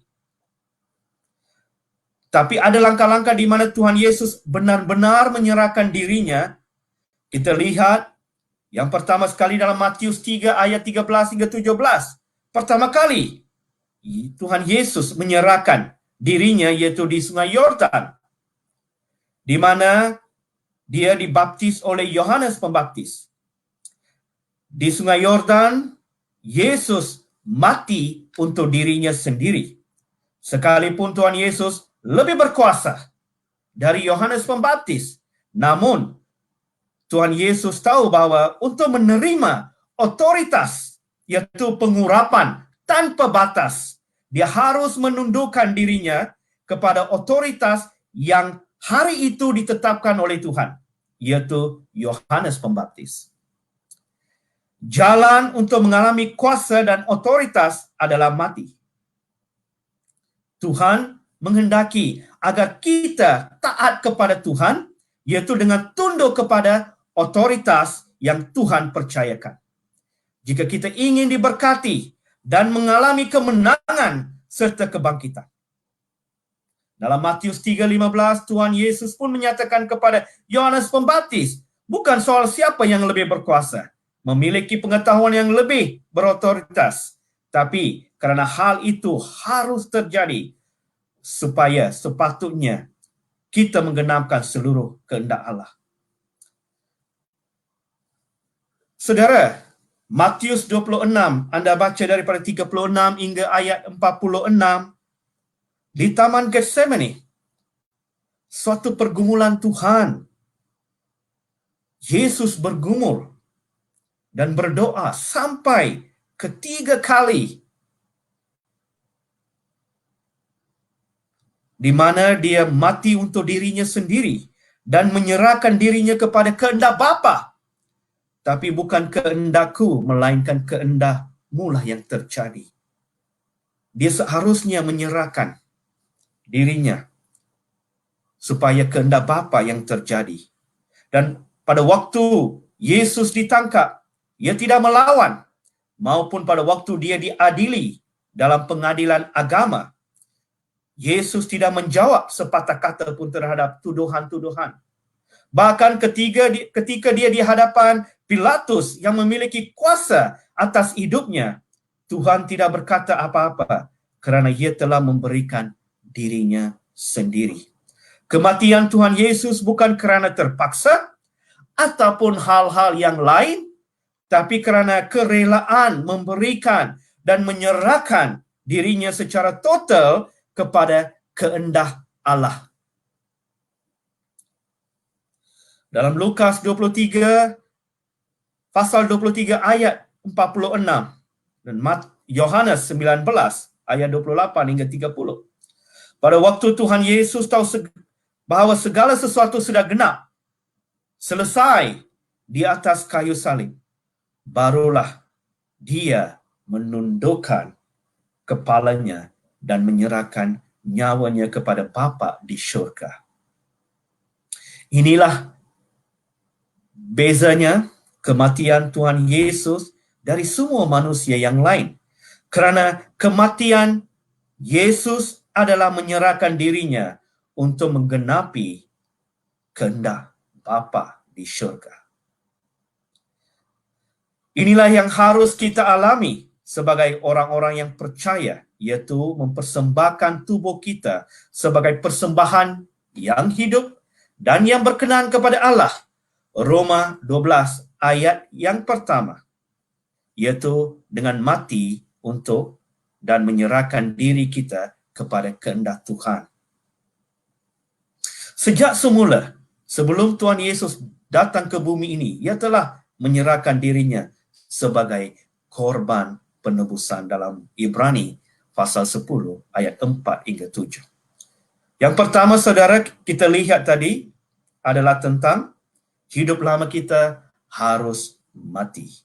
Tapi ada langkah-langkah di mana Tuhan Yesus benar-benar menyerahkan dirinya. Kita lihat yang pertama sekali dalam Matius 3 ayat 13 hingga 17. Pertama kali Tuhan Yesus menyerahkan dirinya yaitu di Sungai Yordan, di mana dia dibaptis oleh Yohanes Pembaptis. Di Sungai Yordan, Yesus mati untuk dirinya sendiri. Sekalipun Tuhan Yesus lebih berkuasa dari Yohanes Pembaptis, namun Tuhan Yesus tahu bahwa untuk menerima otoritas, yaitu pengurapan tanpa batas, dia harus menundukkan dirinya kepada otoritas yang hari itu ditetapkan oleh Tuhan, yaitu Yohanes Pembaptis. Jalan untuk mengalami kuasa dan otoritas adalah mati. Tuhan menghendaki agar kita taat kepada Tuhan, yaitu dengan tunduk kepada otoritas yang Tuhan percayakan. Jika kita ingin diberkati dan mengalami kemenangan serta kebangkitan. Dalam Matius 3:15, Tuhan Yesus pun menyatakan kepada Yohanes Pembaptis, bukan soal siapa yang lebih berkuasa, memiliki pengetahuan yang lebih berotoritas, tapi kerana hal itu harus terjadi supaya sepatutnya kita menggenapkan seluruh kehendak Allah. Saudara, Matius 26, Anda baca daripada 36 hingga ayat 46, di Taman Getsemani, suatu pergumulan Tuhan. Yesus bergumul dan berdoa sampai ketiga kali, di mana dia mati untuk dirinya sendiri dan menyerahkan dirinya kepada kehendak Bapa. Tapi bukan kehendakku, melainkan kehendakmu lah yang terjadi. Dia seharusnya menyerahkan dirinya supaya kehendak Bapa yang terjadi. Dan pada waktu Yesus ditangkap, ia tidak melawan, maupun pada waktu dia diadili dalam pengadilan agama, Yesus tidak menjawab sepatah kata pun terhadap tuduhan-tuduhan. Bahkan ketika dia di hadapan Pilatus yang memiliki kuasa atas hidupnya, Tuhan tidak berkata apa-apa kerana ia telah memberikan dirinya sendiri. Kematian Tuhan Yesus bukan kerana terpaksa ataupun hal-hal yang lain, tapi kerana kerelaan memberikan dan menyerahkan dirinya secara total kepada kehendak Allah. Dalam Lukas 23, pasal 23 ayat 46 dan Yohanes 19 ayat 28 hingga 30. Pada waktu Tuhan Yesus tahu bahawa segala sesuatu sudah genap, selesai di atas kayu salib, barulah dia menundukkan kepalanya dan menyerahkan nyawanya kepada Bapa di syurga. Inilah bezanya kematian Tuhan Yesus dari semua manusia yang lain. Kerana kematian Yesus adalah menyerahkan dirinya untuk menggenapi kehendak Bapa di syurga. Inilah yang harus kita alami sebagai orang-orang yang percaya, iaitu mempersembahkan tubuh kita sebagai persembahan yang hidup dan yang berkenan kepada Allah. Roma 12 ayat yang pertama, iaitu dengan mati untuk dan menyerahkan diri kita kepada kehendak Tuhan. Sejak semula, sebelum Tuhan Yesus datang ke bumi ini, ia telah menyerahkan dirinya sebagai korban penebusan dalam Ibrani pasal 10 ayat 4 hingga 7. Yang pertama, saudara, kita lihat tadi adalah tentang hidup lama kita harus mati.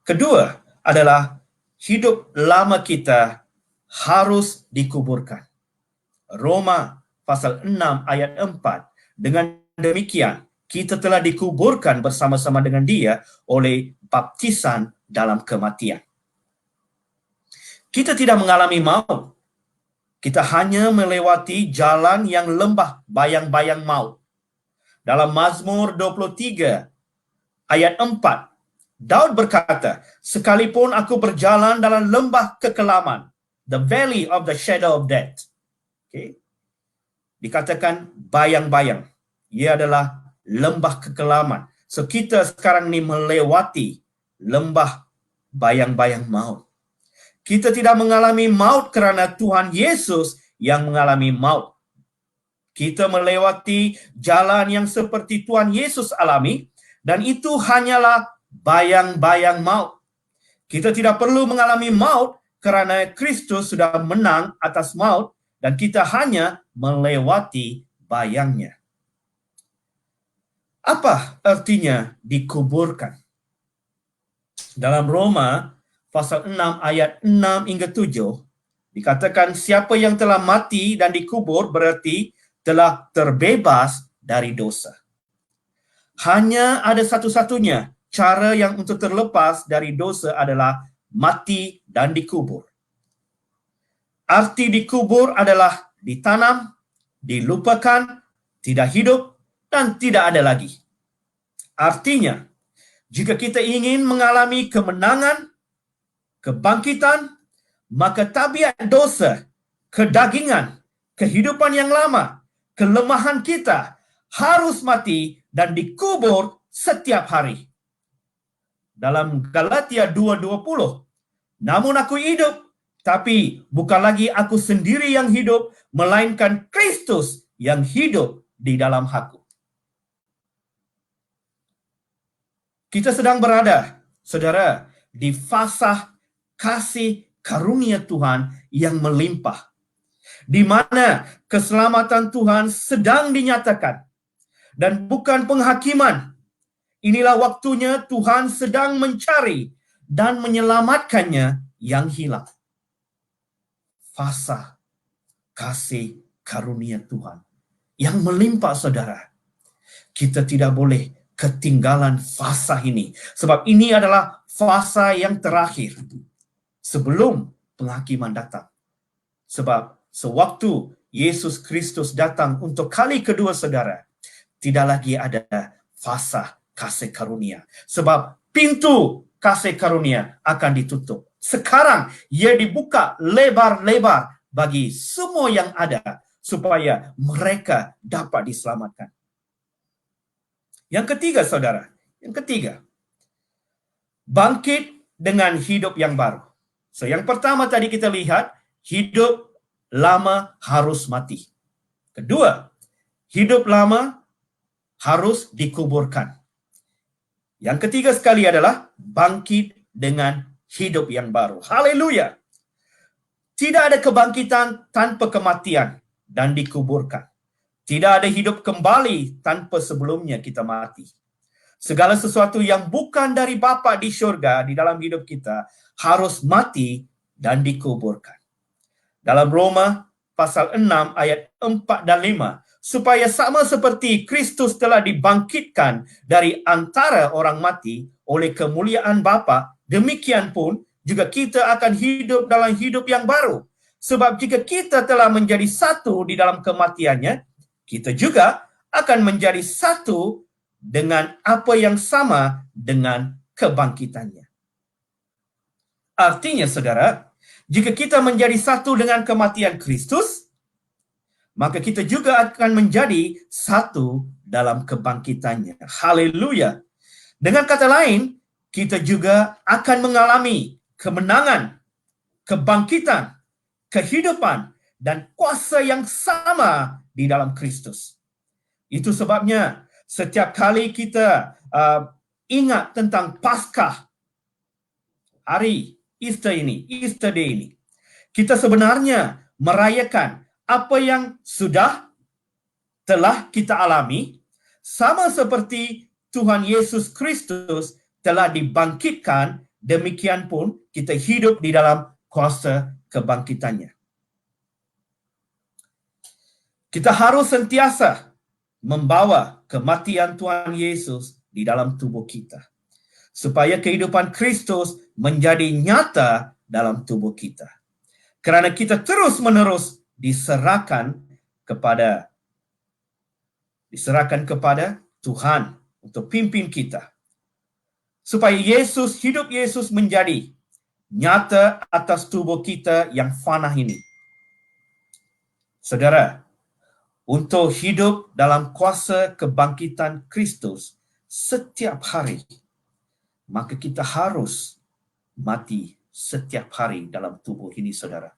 Kedua adalah hidup lama kita harus dikuburkan. Roma pasal 6 ayat 4. Dengan demikian, kita telah dikuburkan bersama-sama dengan Dia oleh baptisan dalam kematian. Kita tidak mengalami maut. Kita hanya melewati jalan yang lembah bayang-bayang maut. Dalam Mazmur 23 ayat 4, Daud berkata, sekalipun aku berjalan dalam lembah kekelaman, the valley of the shadow of death. Okay. Dikatakan bayang-bayang. Ia adalah lembah kekelaman. So kita sekarang ni melewati lembah bayang-bayang maut. Kita tidak mengalami maut kerana Tuhan Yesus yang mengalami maut. Kita melewati jalan yang seperti Tuhan Yesus alami, dan itu hanyalah bayang-bayang maut. Kita tidak perlu mengalami maut kerana Kristus sudah menang atas maut dan kita hanya melewati bayangnya. Apa artinya dikuburkan? Dalam Roma pasal 6 ayat 6 hingga 7 dikatakan siapa yang telah mati dan dikubur berarti telah terbebas dari dosa. Hanya ada satu-satunya cara yang untuk terlepas dari dosa adalah mati dan dikubur. Arti dikubur adalah ditanam, dilupakan, tidak hidup, dan tidak ada lagi. Artinya, jika kita ingin mengalami kemenangan, kebangkitan, maka tabiat dosa, kedagingan, kehidupan yang lama, kelemahan kita harus mati dan dikubur setiap hari. Dalam Galatia 2:20, namun aku hidup, tapi bukan lagi aku sendiri yang hidup, melainkan Kristus yang hidup di dalam aku. Kita sedang berada, saudara, di fasa kasih karunia Tuhan yang melimpah, di mana keselamatan Tuhan sedang dinyatakan, dan bukan penghakiman. Inilah waktunya Tuhan sedang mencari dan menyelamatkannya yang hilang. Fasa kasih karunia Tuhan yang melimpah, saudara. Kita tidak boleh ketinggalan fasa ini, sebab ini adalah fasa yang terakhir sebelum penghakiman datang. Sebab sewaktu Yesus Kristus datang untuk kali kedua, saudara, tidak lagi ada fasa kasih karunia. Sebab pintu kasih karunia akan ditutup. Sekarang ia dibuka lebar-lebar bagi semua yang ada. supaya mereka dapat diselamatkan. Yang ketiga, saudara, bangkit dengan hidup yang baru. So, yang pertama tadi kita lihat, hidup lama harus mati. Kedua, hidup lama harus dikuburkan. Yang ketiga sekali adalah bangkit dengan hidup yang baru. Haleluya! Tidak ada kebangkitan tanpa kematian dan dikuburkan. Tidak ada hidup kembali tanpa sebelumnya kita mati. Segala sesuatu yang bukan dari Bapa di syurga di dalam hidup kita harus mati dan dikuburkan. Dalam Roma pasal 6 ayat 4 dan 5, supaya sama seperti Kristus telah dibangkitkan dari antara orang mati oleh kemuliaan Bapa, demikian pun juga kita akan hidup dalam hidup yang baru. Sebab jika kita telah menjadi satu di dalam kematiannya, kita juga akan menjadi satu dengan apa yang sama dengan kebangkitannya. Artinya, saudara, jika kita menjadi satu dengan kematian Kristus, maka kita juga akan menjadi satu dalam kebangkitannya. Haleluya. Dengan kata lain, kita juga akan mengalami kemenangan, kebangkitan, kehidupan, dan kuasa yang sama di dalam Kristus. Itu sebabnya setiap kali kita ingat tentang Paskah, hari Easter Day ini, kita sebenarnya merayakan apa yang telah kita alami, sama seperti Tuhan Yesus Kristus telah dibangkitkan, demikian pun kita hidup di dalam kuasa kebangkitannya. Kita harus sentiasa membawa kematian Tuhan Yesus di dalam tubuh kita, supaya kehidupan Kristus menjadi nyata dalam tubuh kita. Kerana kita terus-menerus diserahkan kepada Tuhan untuk pimpin kita, supaya hidup Yesus menjadi nyata atas tubuh kita yang fana ini. Saudara, untuk hidup dalam kuasa kebangkitan Kristus setiap hari, maka kita harus mati setiap hari dalam tubuh ini, saudara.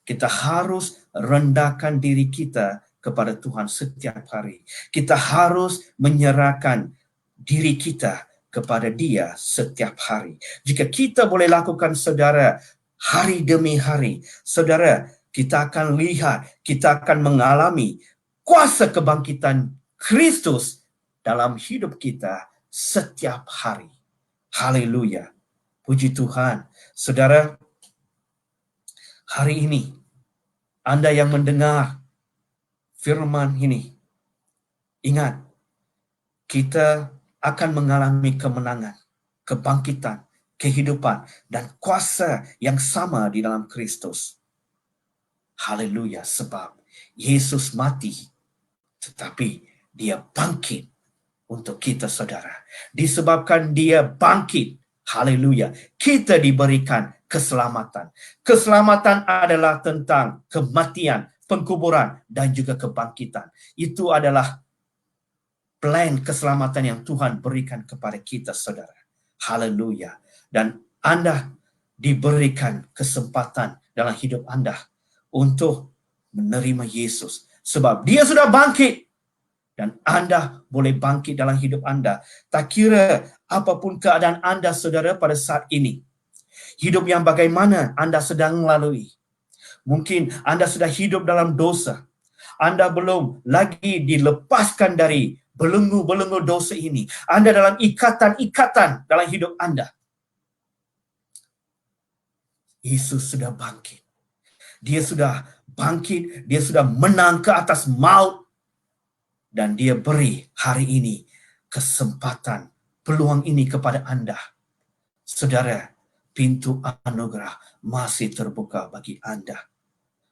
Kita harus rendahkan diri kita kepada Tuhan setiap hari. Kita harus menyerahkan diri kita kepada Dia setiap hari. Jika kita boleh lakukan, saudara, hari demi hari, saudara, kita akan lihat, kita akan mengalami kuasa kebangkitan Kristus dalam hidup kita setiap hari. Haleluya. Puji Tuhan. Saudara, hari ini, Anda yang mendengar firman ini, ingat, kita akan mengalami kemenangan, kebangkitan, kehidupan, dan kuasa yang sama di dalam Kristus. Haleluya, sebab Yesus mati, tetapi Dia bangkit untuk kita, saudara. Disebabkan Dia bangkit, haleluya, kita diberikan keselamatan. Keselamatan adalah tentang kematian, pengkuburan, dan juga kebangkitan. Itu adalah plan keselamatan yang Tuhan berikan kepada kita, saudara. Haleluya. Dan Anda diberikan kesempatan dalam hidup Anda untuk menerima Yesus. Sebab Dia sudah bangkit. Dan Anda boleh bangkit dalam hidup Anda. Tak kira apapun keadaan Anda, saudara, pada saat ini. Hidup yang bagaimana Anda sedang melalui. Mungkin Anda sudah hidup dalam dosa. Anda belum lagi dilepaskan dari belenggu-belenggu dosa ini. Anda dalam ikatan-ikatan dalam hidup Anda. Yesus sudah bangkit. Dia sudah bangkit, Dia sudah menang ke atas maut. Dan Dia beri hari ini kesempatan, peluang ini kepada Anda. Saudara, pintu anugerah masih terbuka bagi Anda.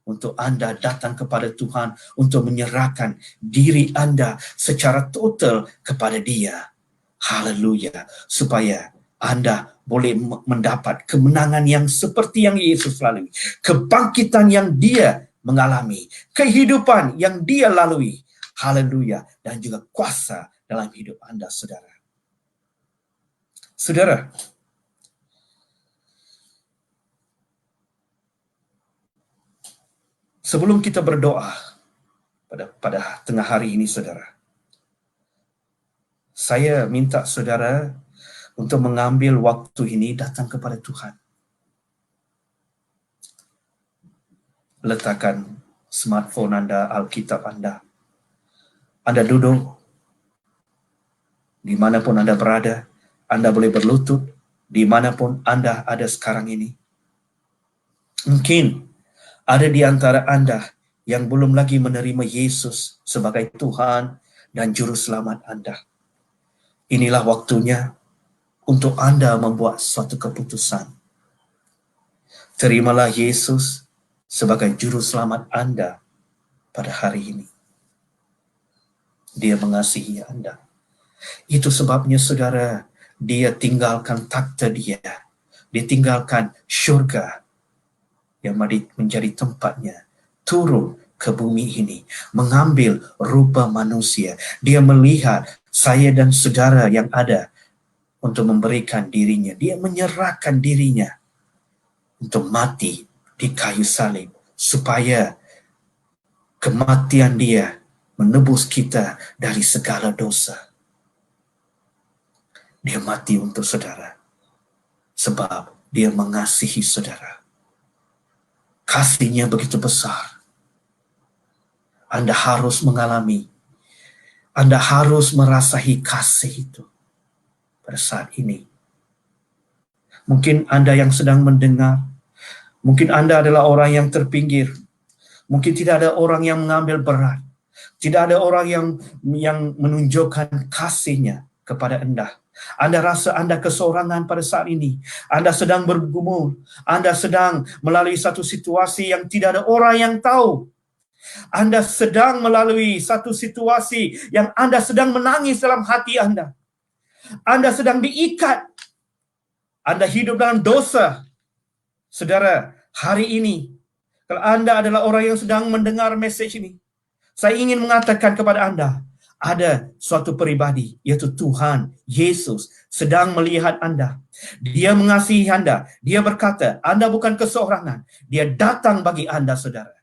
Untuk Anda datang kepada Tuhan, untuk menyerahkan diri Anda secara total kepada Dia. Haleluya. Supaya Anda boleh mendapat kemenangan yang seperti yang Yesus lalui. Kebangkitan yang Dia mengalami kehidupan yang dia lalui. Haleluya. Dan juga kuasa dalam hidup Anda, saudara. Saudara, sebelum kita berdoa pada tengah hari ini, saudara, saya minta saudara untuk mengambil waktu ini datang kepada Tuhan. Letakkan smartphone Anda, Alkitab Anda. Anda duduk, dimanapun Anda berada, Anda boleh berlutut, dimanapun Anda ada sekarang ini. Mungkin ada di antara Anda yang belum lagi menerima Yesus sebagai Tuhan dan Juru Selamat Anda. Inilah waktunya untuk Anda membuat suatu keputusan. Terimalah Yesus sebagai Juru Selamat Anda pada hari ini. Dia mengasihi Anda. Itu sebabnya saudara, dia tinggalkan takhta dia. Dia tinggalkan syurga yang menjadi tempatnya. Turun ke bumi ini. Mengambil rupa manusia. Dia melihat saya dan saudara yang ada untuk memberikan dirinya. Dia menyerahkan dirinya untuk mati di kayu salib, supaya kematian dia menebus kita dari segala dosa. Dia mati untuk saudara, sebab dia mengasihi saudara. Kasihnya begitu besar. Anda harus mengalami, Anda harus merasahi kasih itu pada saat ini. Mungkin Anda yang sedang mendengar, mungkin Anda adalah orang yang terpinggir. Mungkin tidak ada orang yang mengambil berat. Tidak ada orang yang menunjukkan kasihnya kepada Anda. Anda rasa Anda kesorangan pada saat ini. Anda sedang bergumul. Anda sedang melalui satu situasi yang tidak ada orang yang tahu. Anda sedang melalui satu situasi yang Anda sedang menangis dalam hati Anda. Anda sedang diikat. Anda hidup dalam dosa. Saudara, hari ini, kalau Anda adalah orang yang sedang mendengar message ini, saya ingin mengatakan kepada Anda, ada suatu pribadi, yaitu Tuhan Yesus, sedang melihat Anda. Dia mengasihi Anda. Dia berkata, Anda bukan keseorangan. Dia datang bagi Anda, saudara.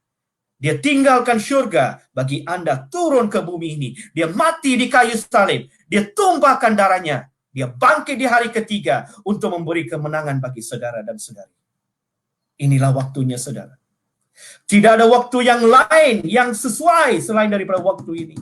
Dia tinggalkan syurga bagi Anda, turun ke bumi ini. Dia mati di kayu salib. Dia tumpahkan darahnya. Dia bangkit di hari ketiga untuk memberi kemenangan bagi saudara dan saudari. Inilah waktunya, saudara. Tidak ada waktu yang lain yang sesuai selain daripada waktu ini.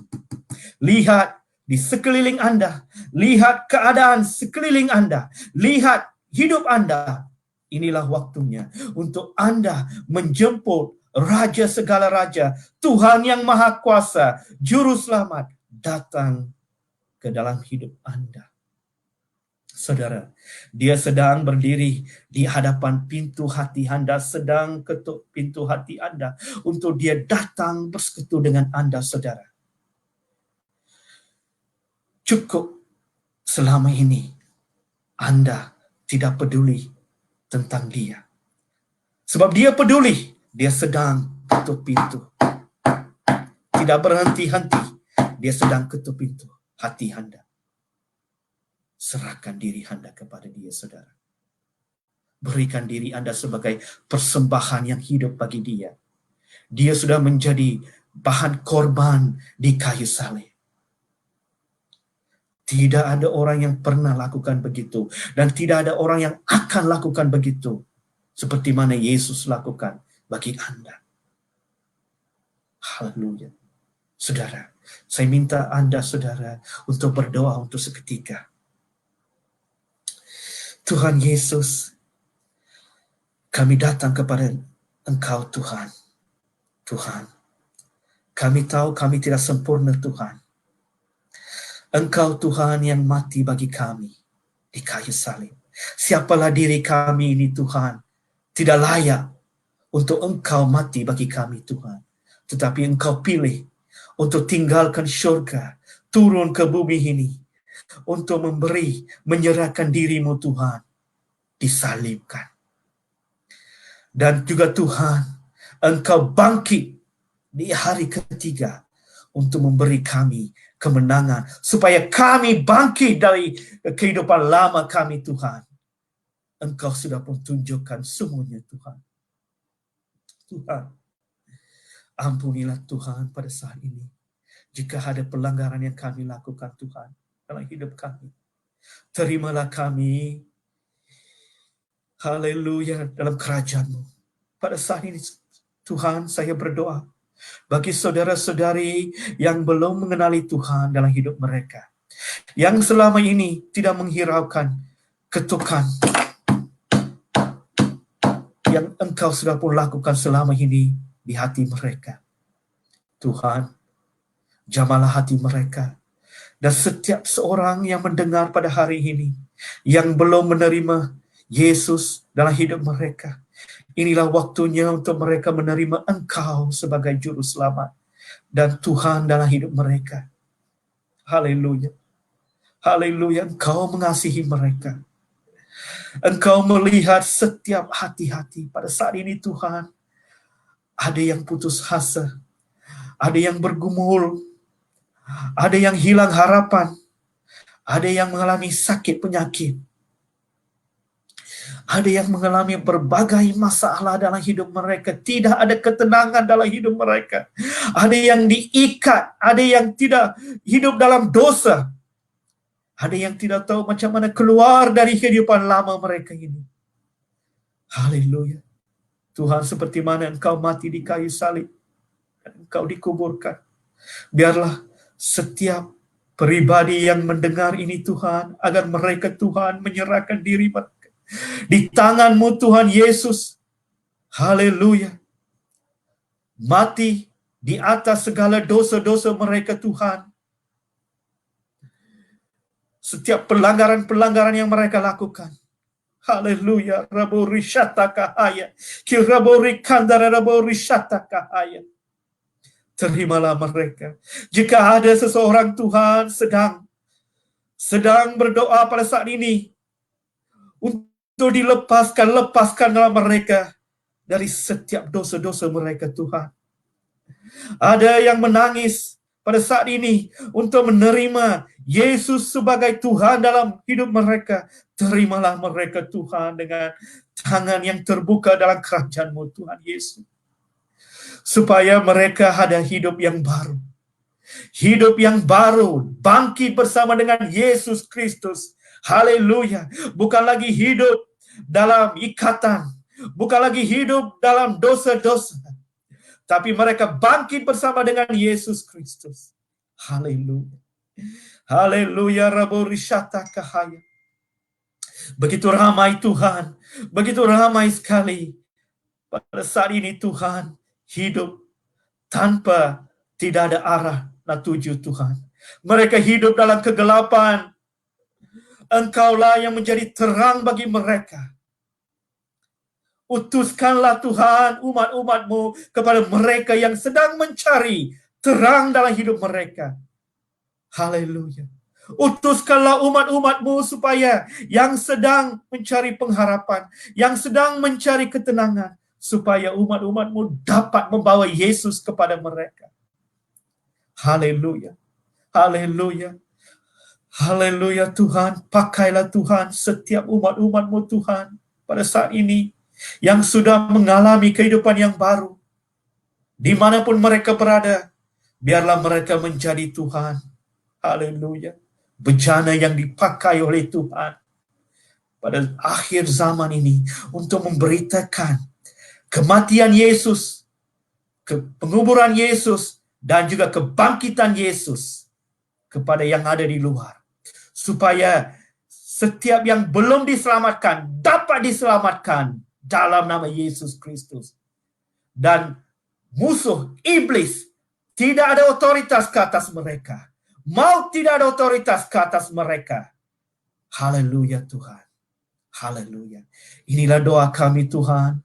Lihat di sekeliling Anda. Lihat keadaan sekeliling Anda. Lihat hidup Anda. Inilah waktunya untuk Anda menjemput Raja segala raja, Tuhan yang Maha Kuasa, Juru Selamat, datang ke dalam hidup Anda. Saudara, dia sedang berdiri di hadapan pintu hati Anda, sedang ketuk pintu hati Anda untuk dia datang bersekutu dengan Anda, saudara. Cukup selama ini Anda tidak peduli tentang dia. Sebab dia peduli, dia sedang ketuk pintu. Tidak berhenti-henti, dia sedang ketuk pintu hati Anda. Serahkan diri Anda kepada dia, saudara. Berikan diri Anda sebagai persembahan yang hidup bagi dia. Dia sudah menjadi bahan korban di kayu salib. Tidak ada orang yang pernah lakukan begitu. Dan tidak ada orang yang akan lakukan begitu. Seperti mana Yesus lakukan bagi Anda. Haleluya. Saudara, saya minta Anda, saudara, untuk berdoa untuk seketika. Tuhan Yesus, kami datang kepada Engkau, Tuhan. Tuhan, kami tahu kami tidak sempurna, Tuhan. Engkau Tuhan yang mati bagi kami di kayu salib. Siapalah diri kami ini, Tuhan, tidak layak untuk Engkau mati bagi kami, Tuhan. Tetapi Engkau pilih untuk tinggalkan syurga, turun ke bumi ini, untuk memberi, menyerahkan dirimu, Tuhan, disalibkan. Dan juga Tuhan, Engkau bangkit di hari ketiga untuk memberi kami kemenangan, supaya kami bangkit dari kehidupan lama kami, Tuhan. Engkau sudah pun tunjukkan semuanya, Tuhan. Tuhan, ampunilah Tuhan pada saat ini. Jika ada pelanggaran yang kami lakukan, Tuhan, dalam hidup kami, terimalah kami, haleluya, dalam kerajaan-Mu. Pada saat ini, Tuhan, saya berdoa bagi saudara-saudari yang belum mengenali Tuhan dalam hidup mereka, yang selama ini tidak menghiraukan ketukan yang Engkau sudah pun lakukan selama ini di hati mereka. Tuhan, jamalah hati mereka. Dan setiap seorang yang mendengar pada hari ini, yang belum menerima Yesus dalam hidup mereka, inilah waktunya untuk mereka menerima Engkau sebagai Juru Selamat dan Tuhan dalam hidup mereka. Haleluya. Haleluya, Engkau mengasihi mereka. Engkau melihat setiap hati-hati pada saat ini, Tuhan. Ada yang putus asa, ada yang bergumul, ada yang hilang harapan, ada yang mengalami sakit penyakit, ada yang mengalami berbagai masalah dalam hidup mereka. Tidak ada ketenangan dalam hidup mereka. Ada yang diikat, ada yang tidak hidup dalam dosa. Ada yang tidak tahu macam mana keluar dari kehidupan lama mereka ini. Haleluya. Tuhan, seperti mana Engkau mati di kayu salib dan Engkau dikuburkan. Biarlah setiap pribadi yang mendengar ini, Tuhan, agar mereka, Tuhan, menyerahkan diri mereka di tangan-Mu, Tuhan Yesus. Haleluya. Mati di atas segala dosa-dosa mereka, Tuhan. Setiap pelanggaran-pelanggaran yang mereka lakukan. Haleluya. Rabo rishata kahaya. Kirabo rikandara rabo rishata kahaya. Terimalah mereka. Jika ada seseorang, Tuhan, sedang berdoa pada saat ini untuk lepaskanlah mereka dari setiap dosa-dosa mereka, Tuhan. Ada yang menangis pada saat ini untuk menerima Yesus sebagai Tuhan dalam hidup mereka. Terimalah mereka, Tuhan, dengan tangan yang terbuka dalam kerajaan-Mu, Tuhan Yesus. Supaya mereka ada hidup yang baru. Hidup yang baru, bangkit bersama dengan Yesus Kristus. Haleluya. Bukan lagi hidup dalam ikatan, bukan lagi hidup dalam dosa-dosa, tapi mereka bangkit bersama dengan Yesus Kristus. Haleluya. Haleluya. Rabu rishata kahaya. Begitu ramai, Tuhan, begitu ramai sekali pada saat ini, Tuhan, hidup tanpa tidak ada arah dan tuju, Tuhan. Mereka hidup dalam kegelapan. Engkaulah yang menjadi terang bagi mereka. Utuskanlah, Tuhan, umat-umat-Mu kepada mereka yang sedang mencari terang dalam hidup mereka. Haleluya. Utuskanlah umat-umat-Mu supaya yang sedang mencari pengharapan, yang sedang mencari ketenangan, supaya umat-umat-Mu dapat membawa Yesus kepada mereka. Haleluya. Haleluya. Haleluya, Tuhan. Pakailah, Tuhan, setiap umat-umat-Mu, Tuhan, pada saat ini yang sudah mengalami kehidupan yang baru. Dimanapun mereka berada, biarlah mereka menjadi, Tuhan, haleluya, bejana yang dipakai oleh Tuhan pada akhir zaman ini untuk memberitakan kematian Yesus, penguburan Yesus, dan juga kebangkitan Yesus kepada yang ada di luar. Supaya setiap yang belum diselamatkan dapat diselamatkan dalam nama Yesus Kristus. Dan musuh iblis tidak ada otoritas ke atas mereka. Maut tidak ada otoritas ke atas mereka. Haleluya, Tuhan. Haleluya. Inilah doa kami, Tuhan,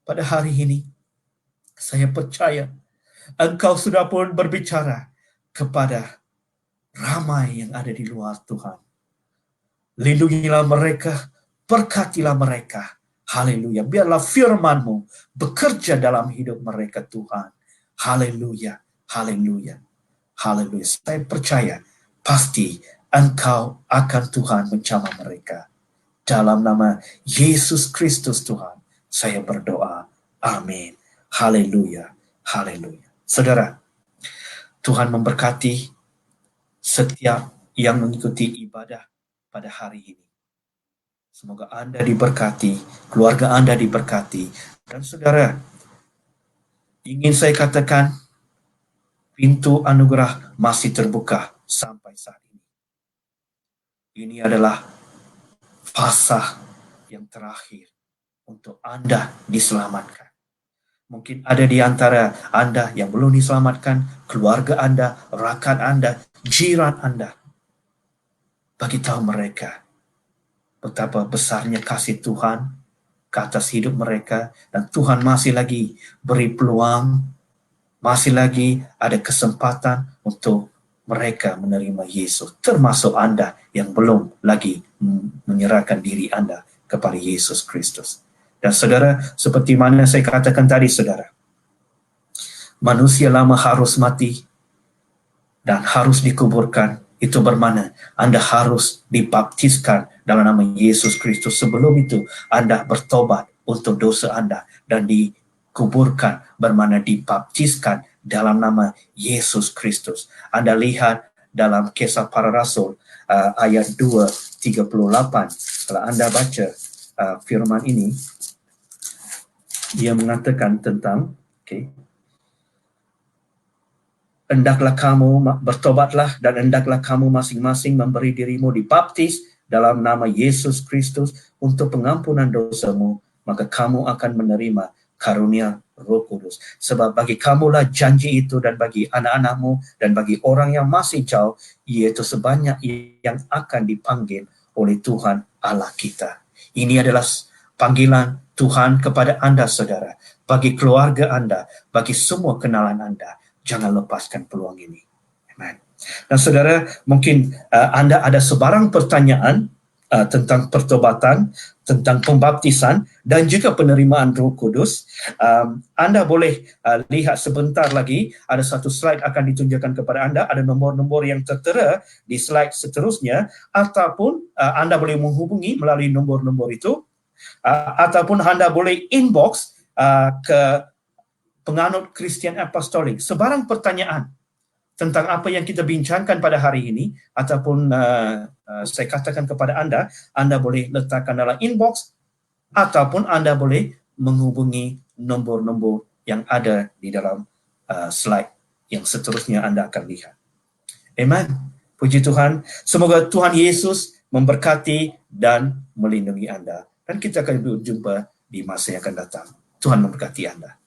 pada hari ini. Saya percaya Engkau sudah pun berbicara kepada ramai yang ada di luar, Tuhan. Lindungilah mereka, berkatilah mereka. Haleluya. Biarlah firman-Mu bekerja dalam hidup mereka, Tuhan. Haleluya, haleluya, haleluya. Saya percaya pasti Engkau akan Tuhan menjamah mereka. Dalam nama Yesus Kristus Tuhan, saya berdoa. Amin. Haleluya, haleluya. Saudara, Tuhan memberkati setiap yang mengikuti ibadah pada hari ini. Semoga Anda diberkati, keluarga Anda diberkati. Dan saudara, ingin saya katakan, pintu anugerah masih terbuka sampai saat ini. Ini adalah fase yang terakhir untuk Anda diselamatkan. Mungkin ada di antara Anda yang belum diselamatkan, keluarga Anda, rakan Anda, jiran Anda. Beritahu mereka betapa besarnya kasih Tuhan ke atas hidup mereka, dan Tuhan masih lagi beri peluang, masih lagi ada kesempatan untuk mereka menerima Yesus, termasuk Anda yang belum lagi menyerahkan diri Anda kepada Yesus Kristus. Dan saudara, seperti mana saya katakan tadi, saudara, manusia lama harus mati dan harus dikuburkan. Itu bermakna Anda harus dibaptiskan dalam nama Yesus Kristus. Sebelum itu, Anda bertobat untuk dosa Anda dan dikuburkan, bermakna dibaptiskan dalam nama Yesus Kristus. Anda lihat dalam Kisah Para Rasul ayat 2:38. Kalau Anda baca firman ini, dia mengatakan tentang, hendaklah kamu bertobatlah, dan hendaklah kamu masing-masing memberi dirimu dibaptis dalam nama Yesus Kristus untuk pengampunan dosamu, maka kamu akan menerima karunia Roh Kudus. Sebab bagi kamulah janji itu, dan bagi anak-anakmu, dan bagi orang yang masih jauh, yaitu sebanyak yang akan dipanggil oleh Tuhan Allah kita. Ini adalah panggilan Tuhan kepada Anda, saudara, bagi keluarga Anda, bagi semua kenalan Anda. Jangan lepaskan peluang ini. Amen. Dan saudara, mungkin Anda ada sebarang pertanyaan tentang pertobatan, tentang pembaptisan, dan juga penerimaan Roh Kudus. Anda boleh lihat sebentar lagi, ada satu slide akan ditunjukkan kepada Anda, ada nombor-nombor yang tertera di slide seterusnya, ataupun Anda boleh menghubungi melalui nombor-nombor itu, ataupun Anda boleh inbox ke penganut Kristian Apostolik sebarang pertanyaan tentang apa yang kita bincangkan pada hari ini, ataupun saya katakan kepada Anda, Anda boleh letakkan dalam inbox, ataupun Anda boleh menghubungi nombor-nombor yang ada di dalam slide yang seterusnya Anda akan lihat. Amen. Puji Tuhan. Semoga Tuhan Yesus memberkati dan melindungi Anda. Dan kita akan berjumpa di masa yang akan datang. Tuhan memberkati Anda.